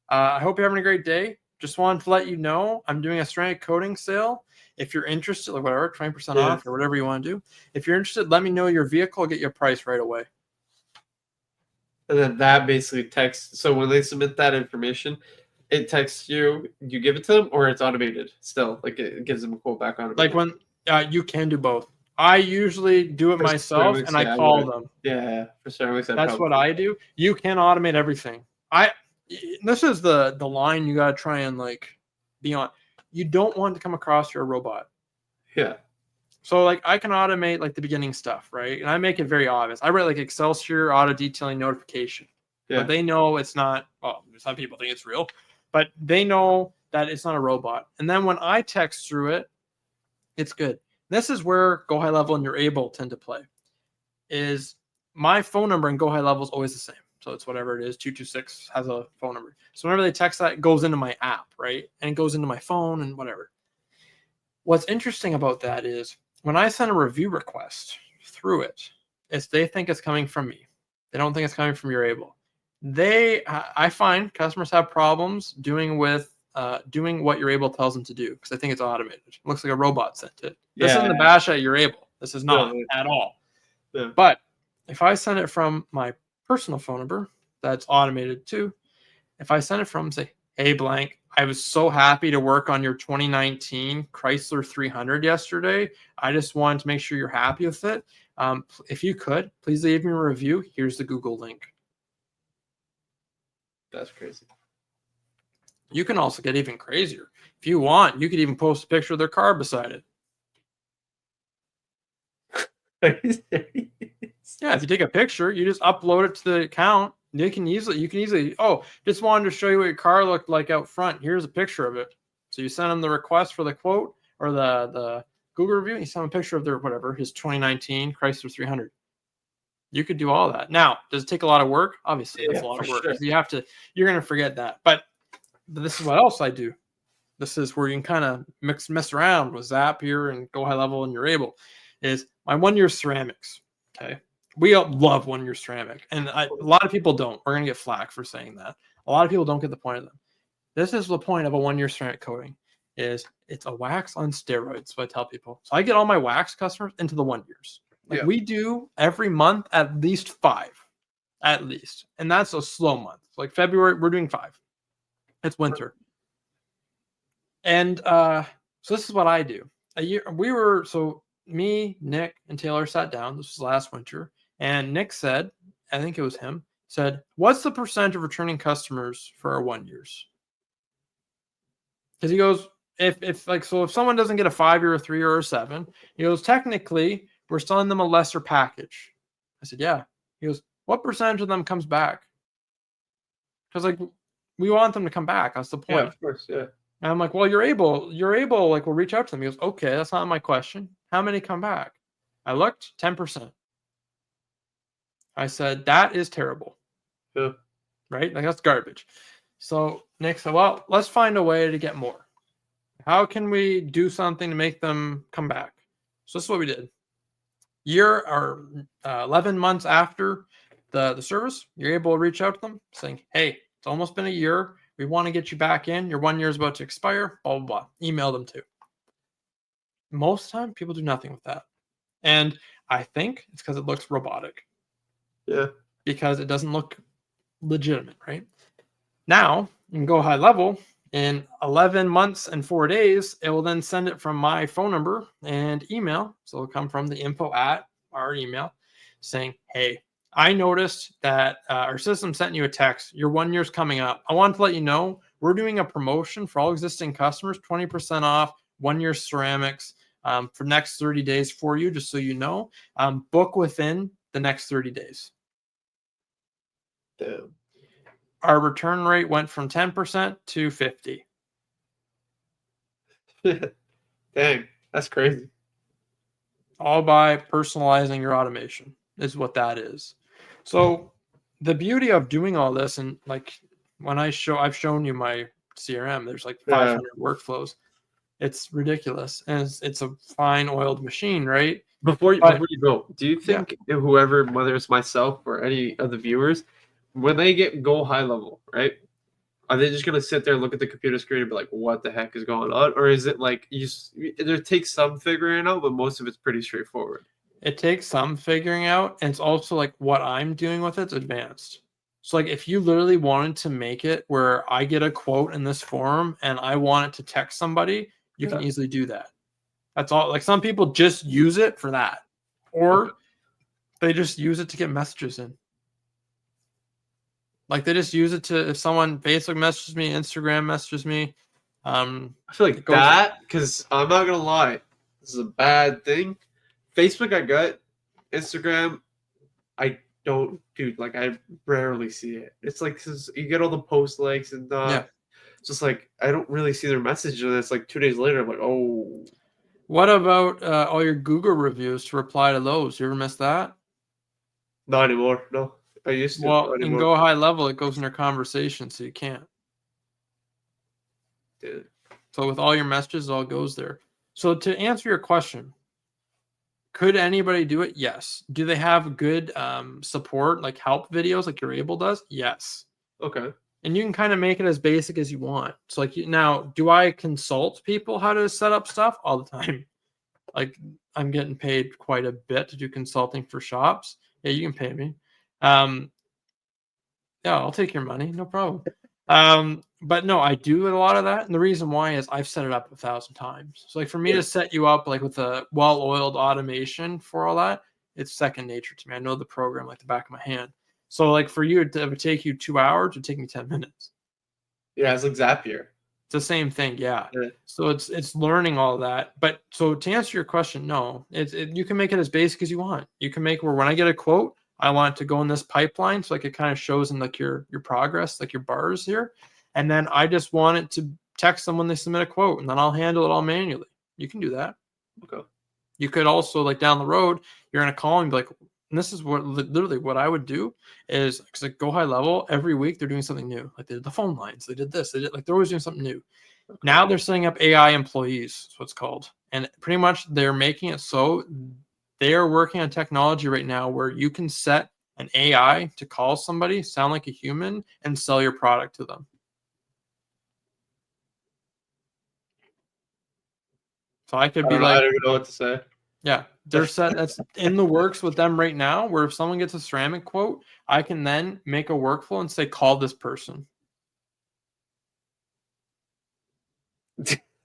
I hope you're having a great day. Just wanted to let you know I'm doing a ceramic coating sale. If you're interested, like whatever, 20% off or whatever you want to do. If you're interested, let me know your vehicle. I'll get you a price right away. And then that basically texts. So when they submit that information, it texts you. You give it to them, or it's automated still. Like it gives them a quote back on it. Like when you can do both. I usually do it myself, and I call them. Yeah, for ceramics. That's what I do. You can automate everything. This is the line you gotta try and like be on. You don't want to come across you're a robot. Yeah. So like I can automate like the beginning stuff, right? And I make it very obvious. I write like Excelsior auto detailing notification. Yeah. But they know it's not. Well, some people think it's real, but they know that it's not a robot. And then when I text through it, it's good. this is where GoHighLevel and Urable tend to play. Is my phone number in GoHighLevel is always the same. So it's whatever it is, 226 has a phone number. So whenever they text that, it goes into my app, right? And it goes into my phone and whatever. What's interesting about that is when I send a review request through it, they think it's coming from me. They don't think it's coming from Urable. I find customers have problems doing what Urable tells them to do because I think it's automated. It looks like a robot sent it. This isn't the bash at Urable. This is not at all. Yeah. But if I send it from my personal phone number, that's automated too. If I send it from, say, hey, blank, I was so happy to work on your 2019 Chrysler 300 yesterday. I just wanted to make sure you're happy with it. If you could, please leave me a review. Here's the Google link. That's crazy. You can also get even crazier. If you want, you could even post a picture of their car beside it. Are you serious? Yeah, if you take a picture, you just upload it to the account. You can easily, just wanted to show you what your car looked like out front. Here's a picture of it. So you send them the request for the quote or the Google review, and you send them a picture of his 2019 Chrysler 300. You could do all that. Now, does it take a lot of work? Obviously, it's a lot of work. Sure. You're going to forget that. But this is what else I do. This is where you can kind of mess around with Zapier and GoHighLevel and Urable. Is my 1 year ceramics. Okay. We love 1 year ceramic. And a lot of people don't. We're going to get flack for saying that. A lot of people don't get the point of them. This is the point of a 1 year ceramic coating. Is it's a wax on steroids. So I tell people. So I get all my wax customers into the 1 years. We do every month at least 5. At least. And that's a slow month. Like February, we're doing 5. It's winter. And so this is what I do. Me, Nick, and Taylor sat down. This was last winter. And Nick said, I think it was him, said, what's the percent of returning customers for our 1 years? Because he goes, if someone doesn't get a 5 year, a 3 year, or a 7, he goes, technically, we're selling them a lesser package. I said, yeah. He goes, what percentage of them comes back? Because we want them to come back. That's the point. Yeah, of course, yeah. And I'm like, well, you're able, we'll reach out to them. He goes, okay, that's not my question. How many come back? I looked, 10%. I said, that is terrible. Yeah. Right? That's garbage. So Nick said, well, let's find a way to get more. How can we do something to make them come back? So this is what we did. 11 months after the service, you're able to reach out to them saying, hey, it's almost been a year. We want to get you back in. Your 1 year is about to expire, blah, blah, blah. Email them too. Most of the time, people do nothing with that. And I think it's because it looks robotic. Yeah. Because it doesn't look legitimate, right? Now, you can go GoHighLevel. In 11 months and 4 days, it will then send it from my phone number and email. So it'll come from the info at our email saying, hey, I noticed that our system sent you a text. Your 1 year's coming up. I want to let you know we're doing a promotion for all existing customers, 20% off 1 year ceramics for next 30 days for you, just so you know. Book within the next 30 days. Damn. Our return rate went from 10% to 50%. Dang, that's crazy. All by personalizing your automation is what that is. So the beauty of doing all this, and when I've shown you my CRM, there's 500 workflows. It's ridiculous, and it's a fine oiled machine, right? Before you go, do you think whoever, whether it's myself or any of the viewers, when they get GoHighLevel, right? Are they just gonna sit there and look at the computer screen and be like, "What the heck is going on?" Or is it like it takes some figuring out, but most of it's pretty straightforward? It takes some figuring out, and it's also what I'm doing with it's advanced. So if you literally wanted to make it where I get a quote in this form and I want it to text somebody, you can easily do that. That's all. Some people just use it for that, or they just use it to get messages in. They just use it to, if someone Facebook messages me, Instagram messages me. I feel like that, because I'm not going to lie, this is a bad thing. Facebook, I got. Instagram, I don't, dude, I rarely see it. It's cause you get all the post likes and it's just I don't really see their message. And it's 2 days later, I'm like, oh. What about all your Google reviews to reply to those? You ever miss that? Not anymore. No, I used to. Well, Not in anymore. GoHighLevel, it goes in your conversation, so you can't. Dude. So with all your messages, it all goes there. So to answer your question, could anybody do it? Yes. Do they have good support, like help videos, like Urable does? Yes. Okay. And you can kind of make it as basic as you want. So like now, do I consult people how to set up stuff all the time? Like I'm getting paid quite a bit to do consulting for shops. Yeah, you can pay me. Um, yeah, I'll take your money, no problem. But no, I do a lot of that, and the reason why is I've set it up 1,000 times. So like for me Yeah. to set you up like with a well-oiled automation for all that, it's second nature to me. I know the program like the back of my hand. So like for you, it would take you 2 hours, it would take me 10 minutes. Yeah, it's like Zapier. It's the same thing, yeah. Yeah. So it's learning all that. But so to answer your question, no, you can make it as basic as you want. You can make where when I get a quote, I want it to go in this pipeline, so like it kind of shows in like your progress, like your bars here, and then I just want it to text them when they submit a quote, and then I'll handle it all manually. You can do that. Okay. You could also like down the road, you're gonna call and be like, and this is what literally what I would do is because like GoHighLevel every week they're doing something new. Like they did the phone lines, they did this, they did like they're always doing something new. Okay. Now they're setting up AI employees, is what's called. And pretty much they're making it so they are working on technology right now where you can set an AI to call somebody, sound like a human, and sell your product to them. So I could I be don't know. I like, don't even know what to say. yeah, they're set. That's in the works with them right now. Where if someone gets a ceramic quote, I can then make a workflow and say, call this person.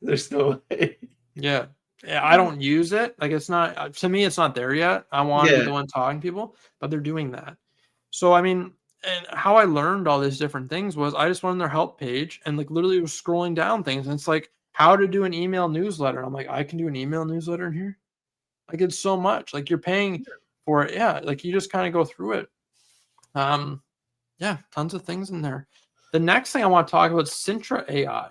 There's no way. Yeah. Yeah, I don't use it. Like it's not to me, it's not there yet. I want to be Yeah. the one talking to people, but they're doing that. So I mean, and how I learned all these different things was I just went on their help page and like literally was scrolling down things, and it's like how to do an email newsletter. I'm like, I can do an email newsletter in here. Like it's so much. Like you're paying for it. Yeah. Like you just kind of go through it. Yeah, tons of things in there. The next thing I want to talk about is SintraAI.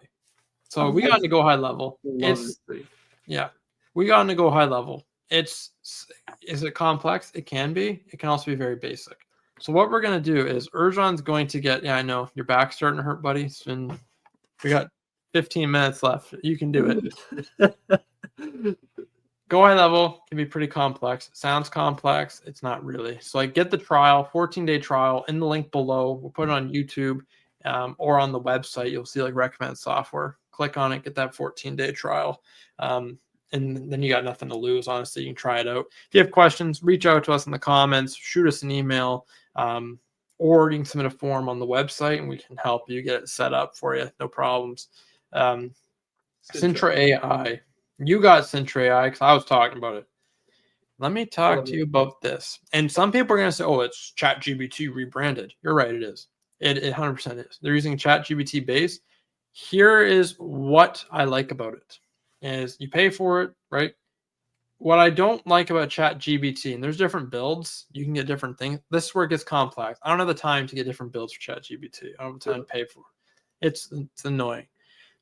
So we got to go high level. Love this It's thing. yeah, we got to go high level. Is it complex? It can be. It can also be very basic. So what we're gonna do is Urjan's going to get. Yeah, I know your back's starting to hurt, buddy. We got 15 minutes left. You can do it. Go high level can be pretty complex. It sounds complex. It's not really. So like get the trial, 14-day trial in the link below. We'll put it on YouTube or on the website. You'll see like recommend software. Click on it, get that 14-day trial. And then you got nothing to lose. Honestly, you can try it out. If you have questions, reach out to us in the comments, shoot us an email, or you can submit a form on the website and we can help you get it set up for you. No problems. SintraAI. You got SintraAI because I was talking about it. Let me talk to you about this. And some people are going to say, oh, it's ChatGPT rebranded. You're right, it is. It 100% is. They're using ChatGPT base. Here is what I like about it. Is you pay for it, right? What I don't like about ChatGPT, and there's different builds, you can get different things. This is where it gets complex. I don't have the time to get different builds for ChatGPT. I don't have the time to pay for it. It's annoying.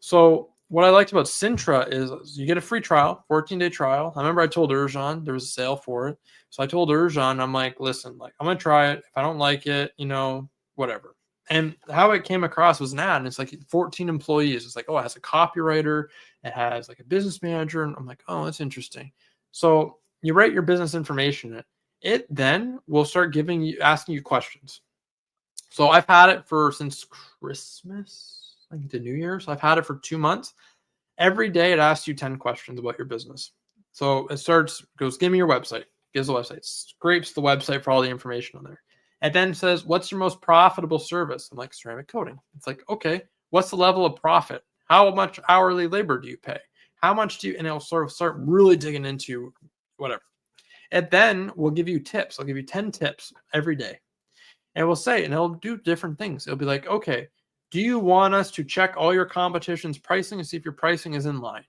So what I liked about Sintra is you get a free trial, 14-day trial. I remember I told Urjan there was a sale for it. So I told Urjan, I'm like, listen, like I'm gonna try it. If I don't like it, whatever. And how it came across was an ad, and it's like 14 employees. It's like, oh, it has a copywriter, it has like a business manager, and I'm like, oh, that's interesting. So you write your business information in it. It then will start asking you questions. So I've had it since Christmas, like the New Year. So I've had it for 2 months. Every day it asks you 10 questions about your business. So it goes, give me your website, gives the website, scrapes the website for all the information on there. It then says, what's your most profitable service? I'm like, ceramic coating. It's like, okay, what's the level of profit? How much hourly labor do you pay? How much and it'll sort of start really digging into whatever. And then we'll give you tips. I'll give you 10 tips every day. And we'll say, and it'll do different things. It'll be like, okay, do you want us to check all your competition's pricing and see if your pricing is in line?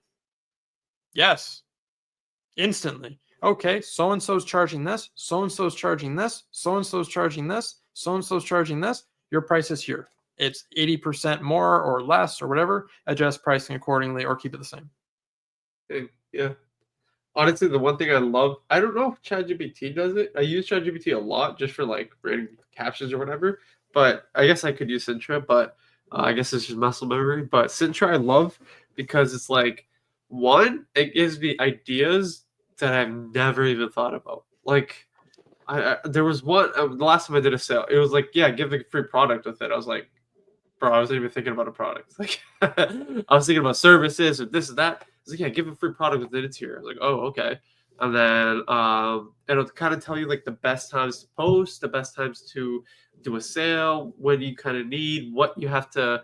Yes. Instantly. Okay, so and so's charging this, so and so's charging this, so and so's charging this, so and so's charging this. Your price is here. It's 80% more or less or whatever. Adjust pricing accordingly or keep it the same. Yeah. Honestly, the one thing I love, I don't know if ChatGPT does it. I use ChatGPT a lot just for like writing captions or whatever. But I guess I could use Sintra, but I guess it's just muscle memory. But Sintra I love because it's like, one, it gives me ideas that I've never even thought about. Like, there was one, the last time I did a sale, it was like, yeah, give a free product with it. I was like, bro, I wasn't even thinking about a product. Like, I was thinking about services or this and that. It's like, yeah, give a free product within its here. I was like, oh, okay. And then it'll kind of tell you like the best times to post, the best times to do a sale, when you kind of need, what you have to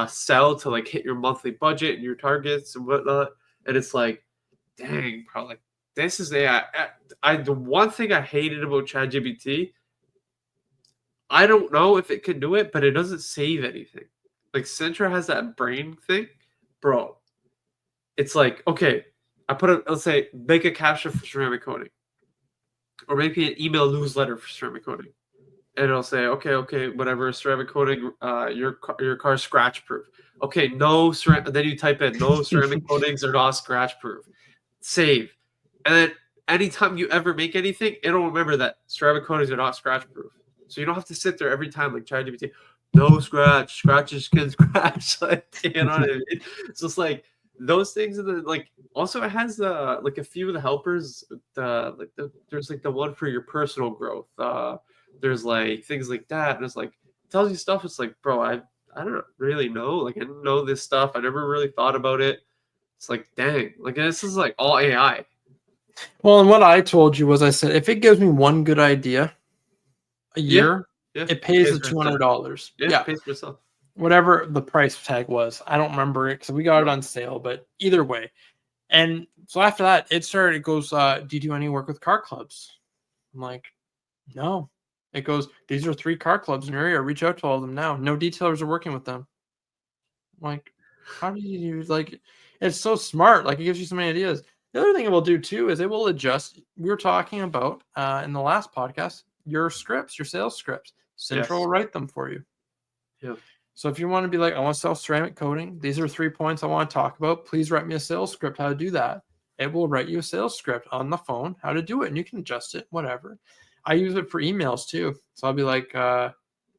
sell to like hit your monthly budget and your targets and whatnot. And it's like, dang, bro, like this is AI. The one thing I hated about ChatGPT, I don't know if it can do it, but it doesn't save anything. Like Sintra has that brain thing, bro. It's like, okay, let's say, make a caption for ceramic coating, or maybe an email newsletter for ceramic coating, and it'll say, okay, whatever, ceramic coating, your car's scratch proof. Okay, no ceramic. Then you type in, no ceramic coatings are not scratch proof. Save, and then anytime you ever make anything, it'll remember that ceramic coatings are not scratch proof. So you don't have to sit there every time like ChatGPT, no scratch, scratches can scratch. Like, you know what I mean? It's just like those things, and then like also it has like a few of the helpers. There's like the one for your personal growth. There's like things like that, and it's like it tells you stuff. It's like, bro, I don't really know. Like I didn't know this stuff. I never really thought about it. It's like, dang, like this is like all AI. Well, and what I told you was, I said, if it gives me one good idea a Yeah, year, yeah, it it pays pays the for itself. $200. Yeah, it Yeah, pays for itself. whatever the price tag was. I don't remember it because we got it No. on sale, but either way. And so after that, it goes, do you do any work with car clubs? I'm like, no. It goes, these are 3 car clubs in your area. Reach out to all of them now. No detailers are working with them. I'm like, how do you like? It's so smart. Like it gives you so many ideas. The other thing it will do too is it will adjust. We were talking about in the last podcast your scripts, your sales scripts. Central Yes. will write them for you. Yeah. So if you want to be like, I want to sell ceramic coating, these are 3 points I want to talk about. Please write me a sales script how to do that. It will write you a sales script on the phone how to do it, and you can adjust it, whatever. I use it for emails too. So I'll be like,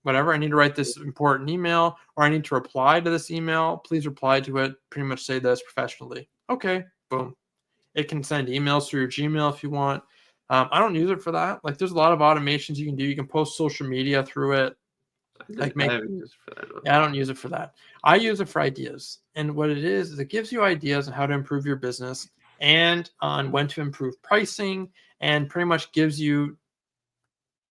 whatever, I need to write this important email, or I need to reply to this email. Please reply to it. Pretty much say this professionally. Okay, boom. It can send emails through your Gmail if you want. I don't use it for that. Like, there's a lot of automations you can do. You can post social media through it. Like, I make haven't used it for that. No. yeah, I don't use it for that. I use it for ideas. And what it is it gives you ideas on how to improve your business and on when to improve pricing, and pretty much gives you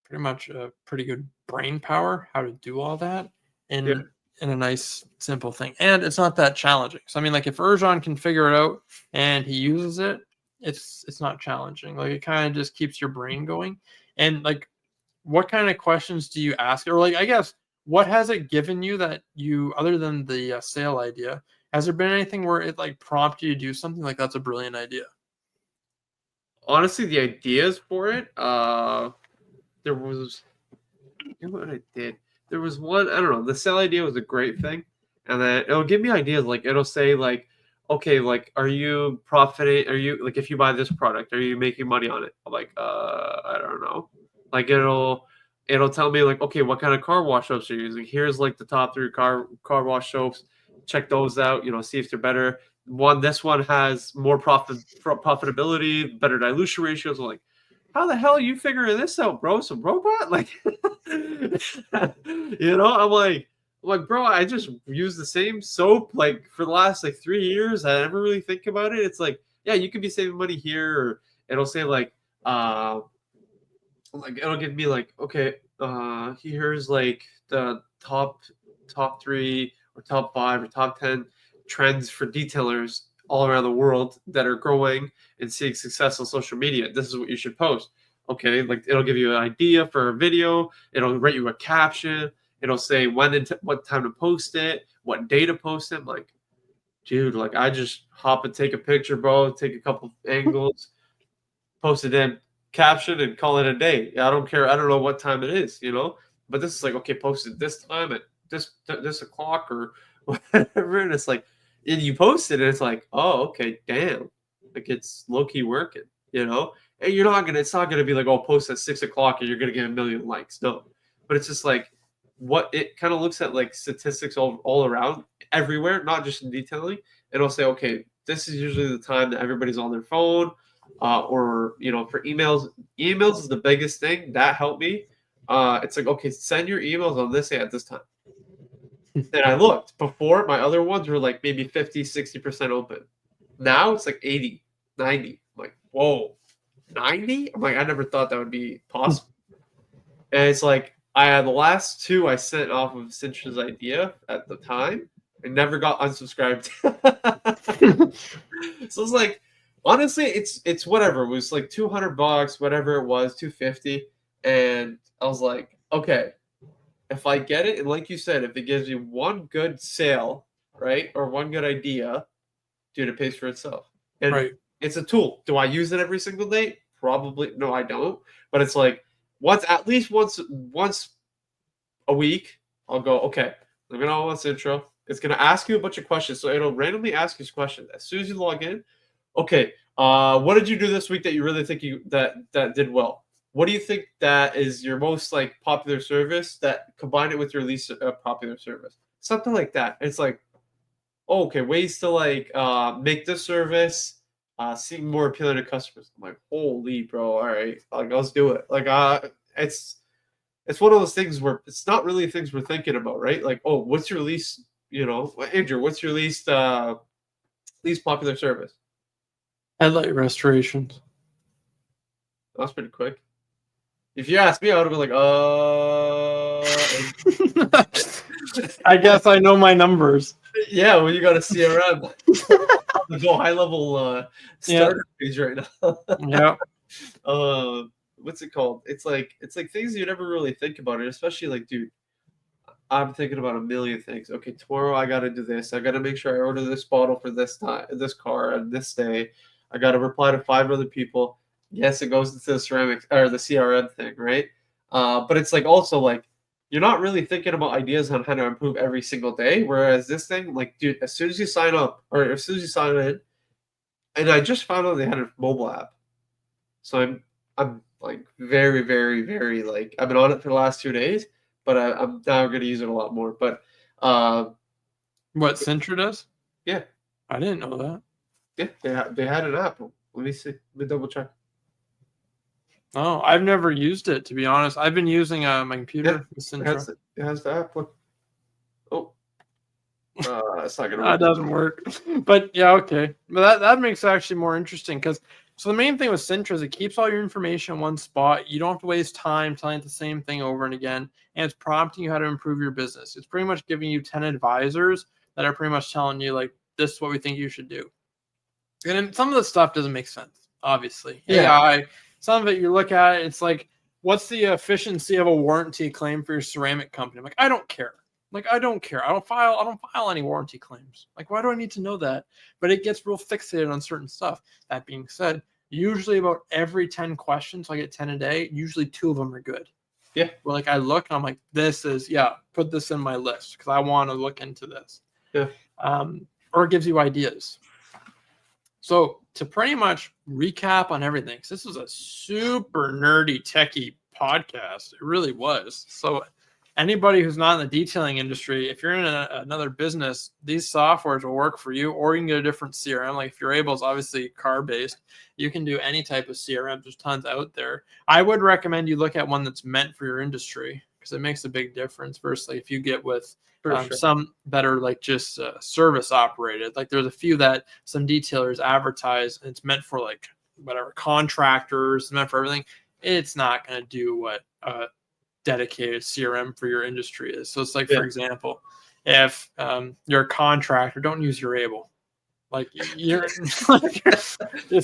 pretty much a pretty good brain power how to do all that Yeah. in a nice simple thing. And it's not that challenging. So I mean, like if Urjan can figure it out and he uses it, it's not challenging. Like it kind of just keeps your brain going. And like what kind of questions do you ask? Or like I guess what has it given you that you, other than the sale idea, has there been anything where it like prompted you to do something like that's a brilliant idea? Honestly, the ideas for it, there was, you know what I did? There was one, I don't know, the sell idea was a great thing. And then it'll give me ideas, like it'll say like, okay, like are you profiting, are you like, if you buy this product, are you making money on it? I'm like, I don't know. Like it'll tell me like, okay, what kind of car wash soaps are you using? Here's like the top 3 car wash soaps. Check those out, see if they're better. This one has more profitability, better dilution ratios. I'm like, how the hell are you figuring this out, bro? Some robot? Like, I'm like, bro, I just use the same soap like for the last like 3 years. I never really think about it. It's like, yeah, you could be saving money here, or it'll say like it'll give me like, okay, here's like the top 3 or top 5 or top 10 trends for detailers all around the world that are growing and seeing success on social media. This is what you should post. Okay, like it'll give you an idea for a video. It'll write you a caption. It'll say when and what time to post it, what day to post it. I'm like, dude, like I just hop and take a picture, bro. Take a couple angles, post it in, caption, and call it a day. I don't care. I don't know what time it is. But this is like, okay, post it this time at this o'clock or whatever. And it's like, and you post it, and it's like, oh, okay, damn. Like it's low key working, you know. And it's not gonna be like, oh, post at 6 o'clock and you're gonna get a million likes. No, but it's just like what it kind of looks at like statistics all around everywhere, not just in detailing. It'll say, okay, this is usually the time that everybody's on their phone, or for emails. Emails is the biggest thing that helped me. It's like, okay, send your emails on this day at this time. And I looked before, my other ones were like maybe 50-60% open. Now it's like 80, 90. I'm like, whoa, 90? I'm like, I never thought that would be possible. And it's like, I had the last two I sent off of Cintra's idea at the time. I never got unsubscribed. So it's like, honestly, it's whatever. It was like $200, whatever it was, 250. And I was like, okay, if I get it, and like you said, if it gives you one good sale, right, or one good idea, dude, it pays for itself. And Right. it's a tool. Do I use it every single day? Probably. No, I don't. But it's like at least once a week, I'll go, okay, I'm gonna on this intro. It's gonna ask you a bunch of questions. So it'll randomly ask you questions. As soon as you log in, okay, what did you do this week that you really think that did well? What do you think that is your most like popular service that combine it with your least popular service? Something like that. It's like, oh, okay, ways to like make this service seem more appealing to customers. I'm like, holy bro, all right, like let's do it. Like it's one of those things where it's not really things we're thinking about, right? Like, oh, what's your least, Andrew, what's your least popular service? Headlight restorations. That's pretty quick. If you asked me, I would have been like, I guess I know my numbers. yeah, well, you got a CRM. The GoHighLevel starter page right now. Yeah. What's it called? It's like things you never really think about it, especially like, dude, I'm thinking about a million things. Okay, tomorrow I gotta do this. I gotta make sure I order this bottle for this time, this car, and this day. I gotta reply to 5 other people. Yes, it goes into the ceramics or the CRM thing, right? But it's like also like you're not really thinking about ideas on how to improve every single day. Whereas this thing, like, dude, as soon as you sign up or as soon as you sign in, and I just found out they had a mobile app, so I'm like very, very, very like I've been on it for the last 2 days, but I'm now going to use it a lot more. But What Sintra does? yeah, I didn't know that. yeah, they had an app. Let me see. Let me double check. Oh, I've never used it, to be honest. I've been using my computer with It Sintra. has the app. Look. Oh, it's not gonna That work. doesn't work. But yeah, okay. But that makes it actually more interesting because so the main thing with Sintra is it keeps all your information in one spot. You don't have to waste time telling it the same thing over and again. And it's prompting you how to improve your business. It's pretty much giving you 10 advisors that are pretty much telling you, like, this is what we think you should do. And then some of the stuff doesn't make sense, obviously. Yeah. AI, some of it you look at, it's like, what's the efficiency of a warranty claim for your ceramic company? I'm like, I don't care. Like, I don't care. I don't file any warranty claims. Like, why do I need to know that? But it gets real fixated on certain stuff. That being said, usually about every 10 questions, so I get 10 a day, usually 2 of them are good. Yeah. Where like I look and I'm like, this is, put this in my list because I want to look into this. Yeah. Or it gives you ideas. So to pretty much recap on everything, because this was a super nerdy techie podcast. It really was. So anybody who's not in the detailing industry, if you're in another business, these softwares will work for you, or you can get a different CRM. Like if Urable is obviously car-based, you can do any type of CRM. There's tons out there. I would recommend you look at one that's meant for your industry because it makes a big difference versus like if you get with some that are like just service operated. Like there's a few that some detailers advertise and it's meant for like whatever contractors, it's meant for everything. It's not going to do what dedicated CRM for your industry is. So it's like, for example, if you're a contractor, don't use Urable. Like it's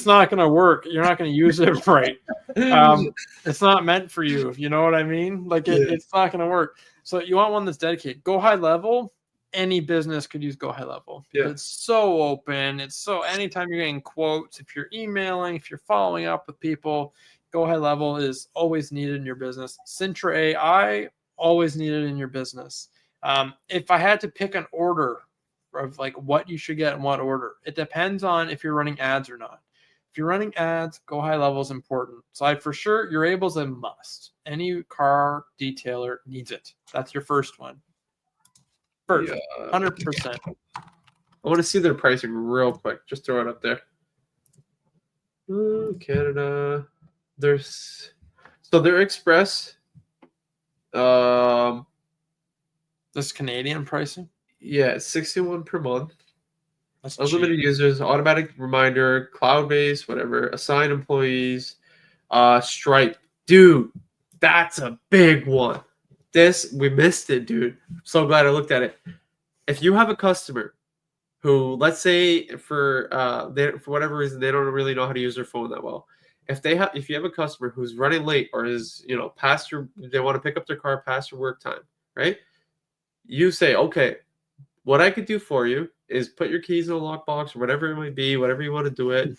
not going to work. You're not going to use it right. It's not meant for you. You know what I mean? Like it's not going to work. So you want one that's dedicated. GoHighLevel. Any business could use GoHighLevel. Yeah. It's so open. It's so anytime you're getting quotes, if you're emailing, if you're following up with people, GoHighLevel is always needed in your business. SintraAI, always needed in your business. If I had to pick an order of like what you should get in what order, it depends on if you're running ads or not. if you're running ads, GoHighLevel is important. So I for sure, Urable's a must. Any car detailer needs it. That's your first one. First, Yeah. 100%. I want to see their pricing real quick. Just throw it up there. Canada. There's so their express. This Canadian pricing. Yeah, 61 per month. That's Unlimited cheap. users, automatic reminder, cloud-based, whatever, assigned employees, Stripe. Dude, that's a big one. This, we missed it, dude. So glad I looked at it. If you have a customer who, let's say for for whatever reason they don't really know how to use their phone that well. If you have a customer who's running late or is, past they want to pick up their car past your work time, right? You say, okay, what I could do for you is put your keys in a lockbox or whatever it might be, whatever you want to do it.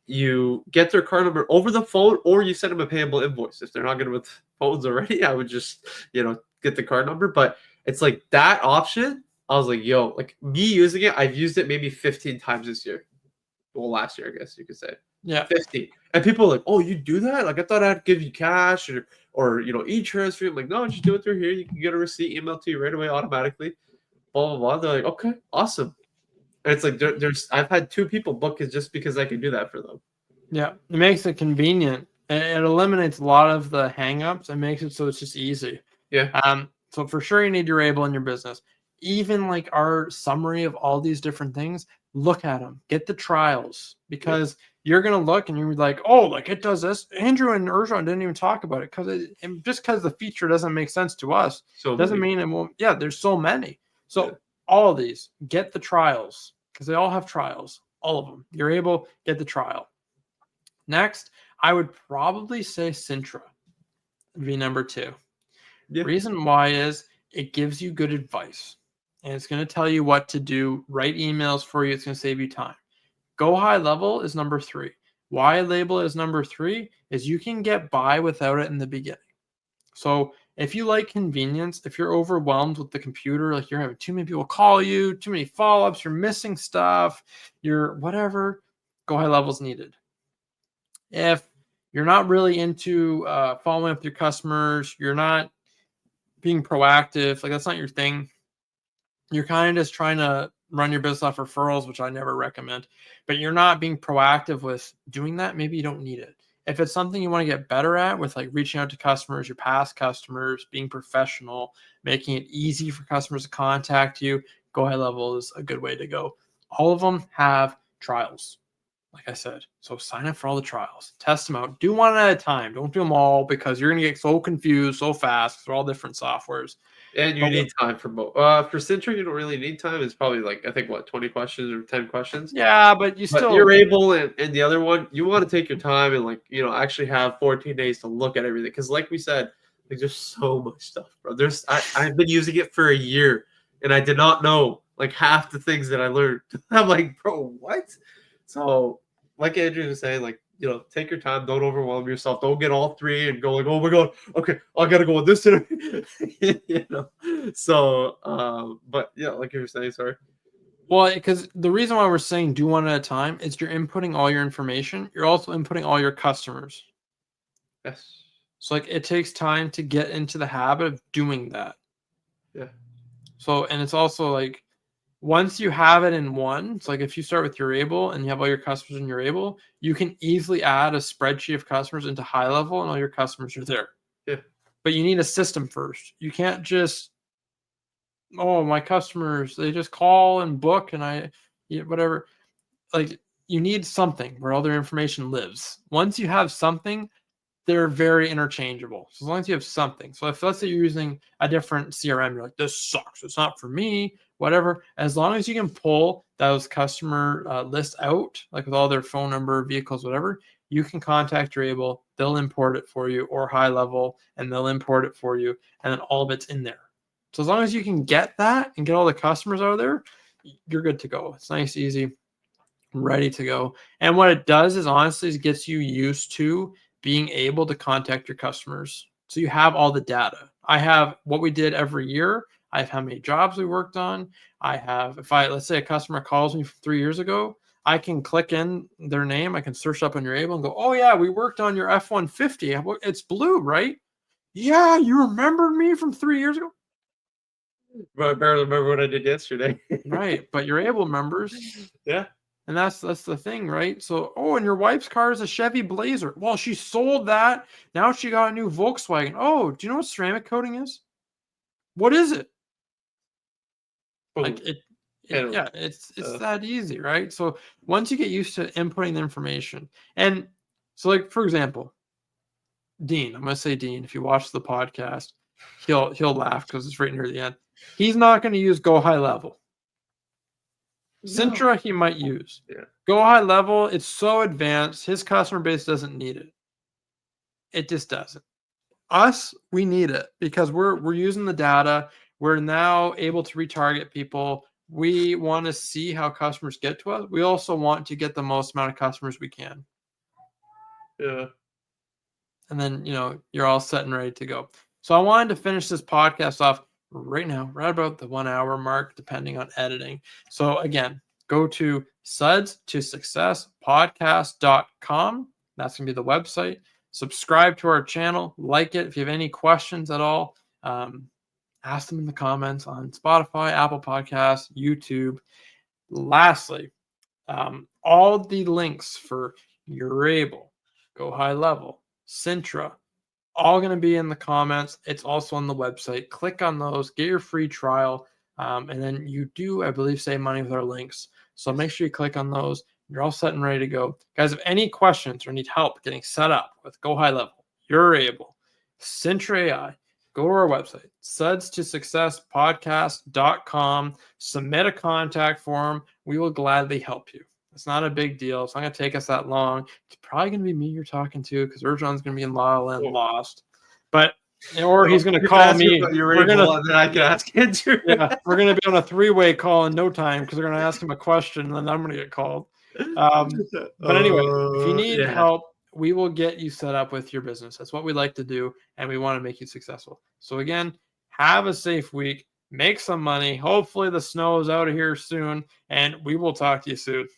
You get their card number over the phone, or you send them a payable invoice. If they're not good with phones already, I would just, get the card number. But it's like that option. I was like, yo, like me using it, I've used it maybe 15 times this year. Well, last year, I guess you could say. Yeah. 50. And people are like, oh, you do that? Like, I thought I'd give you cash or e-transfer. I'm like, no, just do it through here. You can get a receipt emailed to you right away automatically. Blah, blah, blah. They're like, okay, awesome. And it's like, I've had 2 people book it just because I can do that for them. Yeah. It makes it convenient. It eliminates a lot of the hangups and makes it so it's just easy. Yeah. So for sure you need Urable in your business. Even like our summary of all these different things, look at them, get the trials, because you're gonna look and you're like, oh, like it does this. Andrew and Urjan didn't even talk about it just because the feature doesn't make sense to us doesn't mean it won't. Yeah, there's so many. So all of these, get the trials because they all have trials. All of them. Urable, get the trial. Next, I would probably say Sintra would be number 2. Yeah. Reason why is it gives you good advice and it's going to tell you what to do, write emails for you. It's going to save you time. GoHighLevel is number 3. Why I label it as number 3 is you can get by without it in the beginning. So if you like convenience, if you're overwhelmed with the computer, like you're having too many people call you, too many follow-ups, you're missing stuff, you're whatever, GoHighLevel is needed. If you're not really into following up with your customers, you're not being proactive, like that's not your thing. You're kind of just trying to run your business off referrals, which I never recommend, but you're not being proactive with doing that. Maybe you don't need it. If it's something you want to get better at with like reaching out to customers, your past customers, being professional, making it easy for customers to contact you, GoHighLevel is a good way to go. All of them have trials, like I said. So sign up for all the trials, test them out, do one at a time. Don't do them all because you're going to get so confused so fast. They're all different softwares. And you need time for both. For Sintra, you don't really need time. It's probably like, I think, 20 questions or 10 questions. Yeah, but still. You're able, and the other one, you want to take your time and actually have 14 days to look at everything. Because like we said, there's just so much stuff, bro. I've been using it for a year, and I did not know like half the things that I learned. I'm like, bro, what? So like Andrew was saying, like, take your time. Don't overwhelm yourself. Don't get all 3 and go like, oh my God, okay, I got to go on this interview. So, but yeah, like you were saying, sorry. Well, because the reason why we're saying do one at a time is you're inputting all your information. You're also inputting all your customers. Yes. So like it takes time to get into the habit of doing that. Yeah. So, and it's also like once you have it in one, it's like if you start with Urable and you have all your customers in Urable, you can easily add a spreadsheet of customers into HighLevel and all your customers are there. Yeah. But you need a system first. You can't just, oh, my customers, they just call and book and whatever. Like you need something where all their information lives. Once you have something, they're very interchangeable. So as long as you have something. So if let's say you're using a different CRM, you're like, this sucks. It's not for me, whatever. As long as you can pull those customer lists out, like with all their phone number, vehicles, whatever, you can contact Urable. They'll import it for you, or HighLevel, and they'll import it for you. And then all of it's in there. So as long as you can get that and get all the customers out of there, you're good to go. It's nice, easy, ready to go. And what it does is honestly it gets you used to being able to contact your customers. So you have all the data. I have what we did every year. I have how many jobs we worked on. I have, let's say a customer calls me from 3 years ago, I can click in their name. I can search up on Urable and go, oh yeah, we worked on your F-150. It's blue, right? Yeah, you remembered me from 3 years ago? But I barely remember what I did yesterday. Right, but Urable members. Yeah. And that's the thing, right? So, oh, and your wife's car is a Chevy Blazer. Well, she sold that. Now she got a new Volkswagen. Oh, do you know what ceramic coating is? What is it? Like Boom. yeah, it's that easy, right? So once you get used to inputting the information, and so like for example, Dean, I'm gonna say Dean, if you watch the podcast, he'll laugh because it's right near the end. He's not going to use GoHighLevel. Sintra he might use. Yeah. GoHighLevel, it's so advanced, his customer base doesn't need it. It just doesn't. Us, we need it because we're using the data. We're now able to retarget people. We want to see how customers get to us. We also want to get the most amount of customers we can. Yeah. And then, you're all set and ready to go. So I wanted to finish this podcast off right now, right about the 1 hour mark, depending on editing. So again, go to sudstosuccesspodcast.com. That's going to be the website. Subscribe to our channel, like it. If you have any questions at all, ask them in the comments on Spotify, Apple Podcasts, YouTube. Lastly, all the links for Urable, GoHighLevel, Sintra, all going to be in the comments. It's also on the website. Click on those, get your free trial, and then you do, I believe, save money with our links. So make sure you click on those. You're all set and ready to go. Guys, if any questions or need help getting set up with GoHighLevel, Urable, SintraAI, go to our website, sudstosuccesspodcast.com. Submit a contact form. We will gladly help you. It's not a big deal. It's not going to take us that long. It's probably going to be me you're talking to because Urjan's going to be in La La Land lost. But, or he's going to call me. We're going to, and then I can ask Andrew. Yeah, we're going to be on a 3-way call in no time because they're going to ask him a question and then I'm going to get called. But anyway, if you need help, we will get you set up with your business. That's what we like to do, and we want to make you successful. So again, have a safe week. Make some money. Hopefully the snow is out of here soon, and we will talk to you soon.